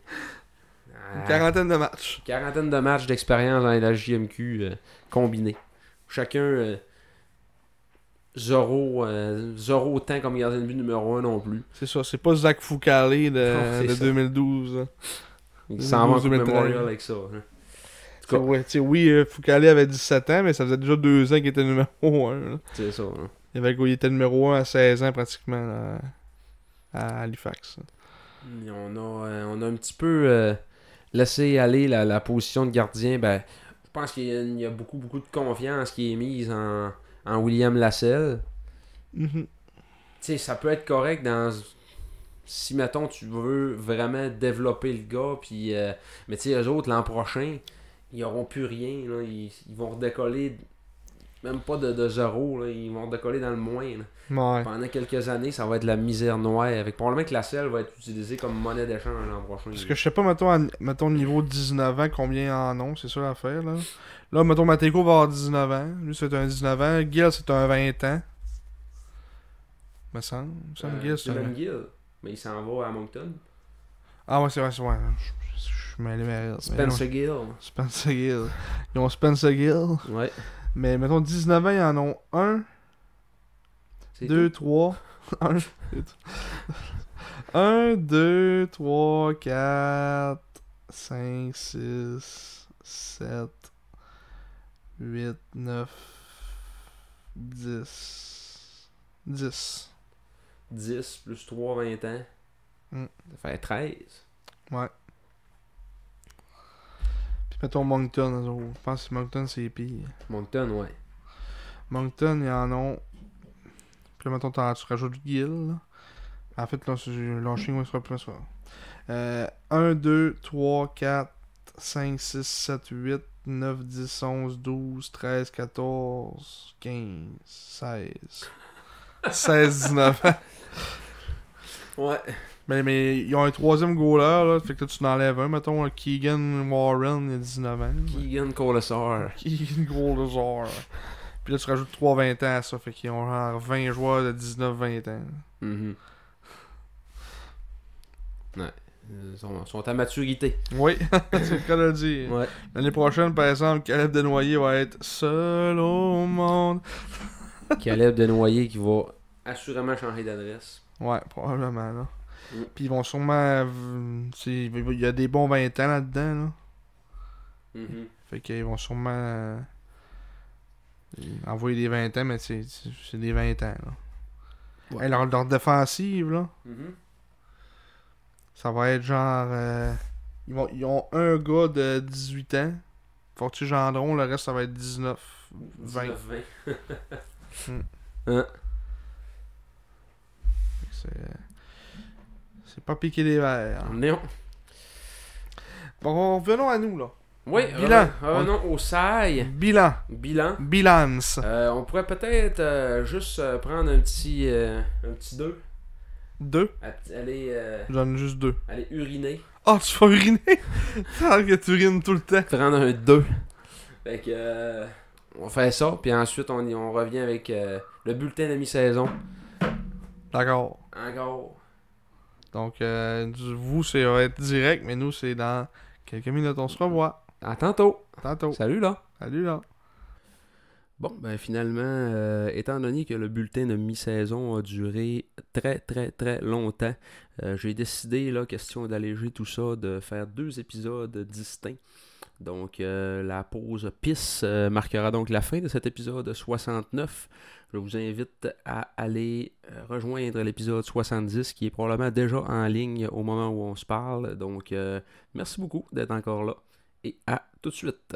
Une quarantaine de matchs. Quarantaine de matchs d'expérience dans la JMQ combinés. Chacun. Zéro autant comme gardien de but numéro 1 non plus. C'est ça, c'est pas Zach Foucault de 2012. Hein. Il s'en va en Coupe Memorial avec ça. Hein. Oui, Foucault avait 17 ans, mais ça faisait déjà 2 ans qu'il était numéro 1. Là. C'est ça. Hein. Il était numéro 1 à 16 ans pratiquement là, à Halifax. On a un petit peu laissé aller la position de gardien. Ben, je pense qu'il y a beaucoup de confiance qui est mise en William Lasselle. Mm-hmm. Tu sais, ça peut être correct dans si, mettons, tu veux vraiment développer le gars, puis... mais tu sais, eux autres, l'an prochain, ils auront plus rien, là. Ils vont redécoller, même pas de zéro, là. Ils vont redécoller dans le moins, là. Ouais. Pendant quelques années, ça va être la misère noire, avec probablement que la selle va être utilisée comme monnaie d'échange l'an prochain. Parce que je sais pas, mettons niveau 19 ans, combien en ont, c'est ça l'affaire, là. Là, mettons, Mateko va avoir 19 ans. Lui, c'est un 19 ans. Gill, c'est un 20 ans. Me semble. Gill, c'est un... Dylan Gill, mais il s'en va à Moncton. Ah ouais, c'est vrai, c'est vrai. Je suis mêlé, mais... Spencer Gill. Spencer Gill. Ils ont Spencer Gill. Ouais. Mais mettons, 19 ans, ils en ont 1, C'est 2, tout. 3... 1, 2, 3, 4, 5, 6, 7, 8, 9, 10. 10. 10 plus 3, 20 ans. Mm. Ça fait 13. Ouais. Puis mettons Moncton, eux autres. Je pense que Moncton, c'est pire. Moncton, ouais. Moncton, ils en ont... Puis là, mettons, tu rajoutes Gill, là. En fait, là, l'enchaînement, il sera plus ça. 1, 2, 3, 4, 5, 6, 7, 8, 9, 10, 11, 12, 13, 14, 15, 16. 16, 19 ans. Ouais. Mais ils ont un troisième goaler, là. Fait que là, tu n'enlèves un. Mettons, Keegan Warren, il a 19 ans. Keegan Colasar. Keegan Goldazar. Puis là, tu rajoutes 3 20 ans à ça. Fait qu'ils ont genre 20 joueurs de 19-20 ans. Mhm. Ouais. Ils sont à maturité. Oui, c'est le cas de le dire. Ouais. L'année prochaine, par exemple, Caleb Desnoyers va être seul au monde. Caleb Desnoyers qui va assurément changer d'adresse. Ouais, probablement, là. Mm. Puis ils vont sûrement... il y a des bons 20 ans là-dedans, là. Mhm. Fait qu'ils vont sûrement... envoyer des 20 ans, mais c'est des 20 ans, là. Ouais. Hey, leur défensive, là, Mhm. ça va être genre... ils ont un gars de 18 ans. Fortu Gendron, le reste, ça va être 19, 20. 19, 20. Mm. Hein? C'est pas piquer des verres. Non. Bon, revenons à nous, là. Oui, Bilan. revenons au SAI. Bilan. Bilance. On pourrait peut-être juste prendre un petit 2. 2. Aller, J'en ai juste 2. aller uriner. Ah, tu vas uriner? Tant que tu urines tout le temps. Prendre un 2. Fait que on fait ça, puis ensuite on revient avec le bulletin de mi-saison. D'accord. Encore. Donc, vous, ça va être direct, mais nous, c'est dans quelques minutes. On se revoit. À tantôt. Tantôt. Salut là. Salut, là. Bon, ben finalement, étant donné que le bulletin de mi-saison a duré très très très longtemps, j'ai décidé, là, question d'alléger tout ça, de faire 2 épisodes distincts. Donc, la pause pisse marquera donc la fin de cet épisode 69. Je vous invite à aller rejoindre l'épisode 70 qui est probablement déjà en ligne au moment où on se parle. Donc, merci beaucoup d'être encore là et à tout de suite.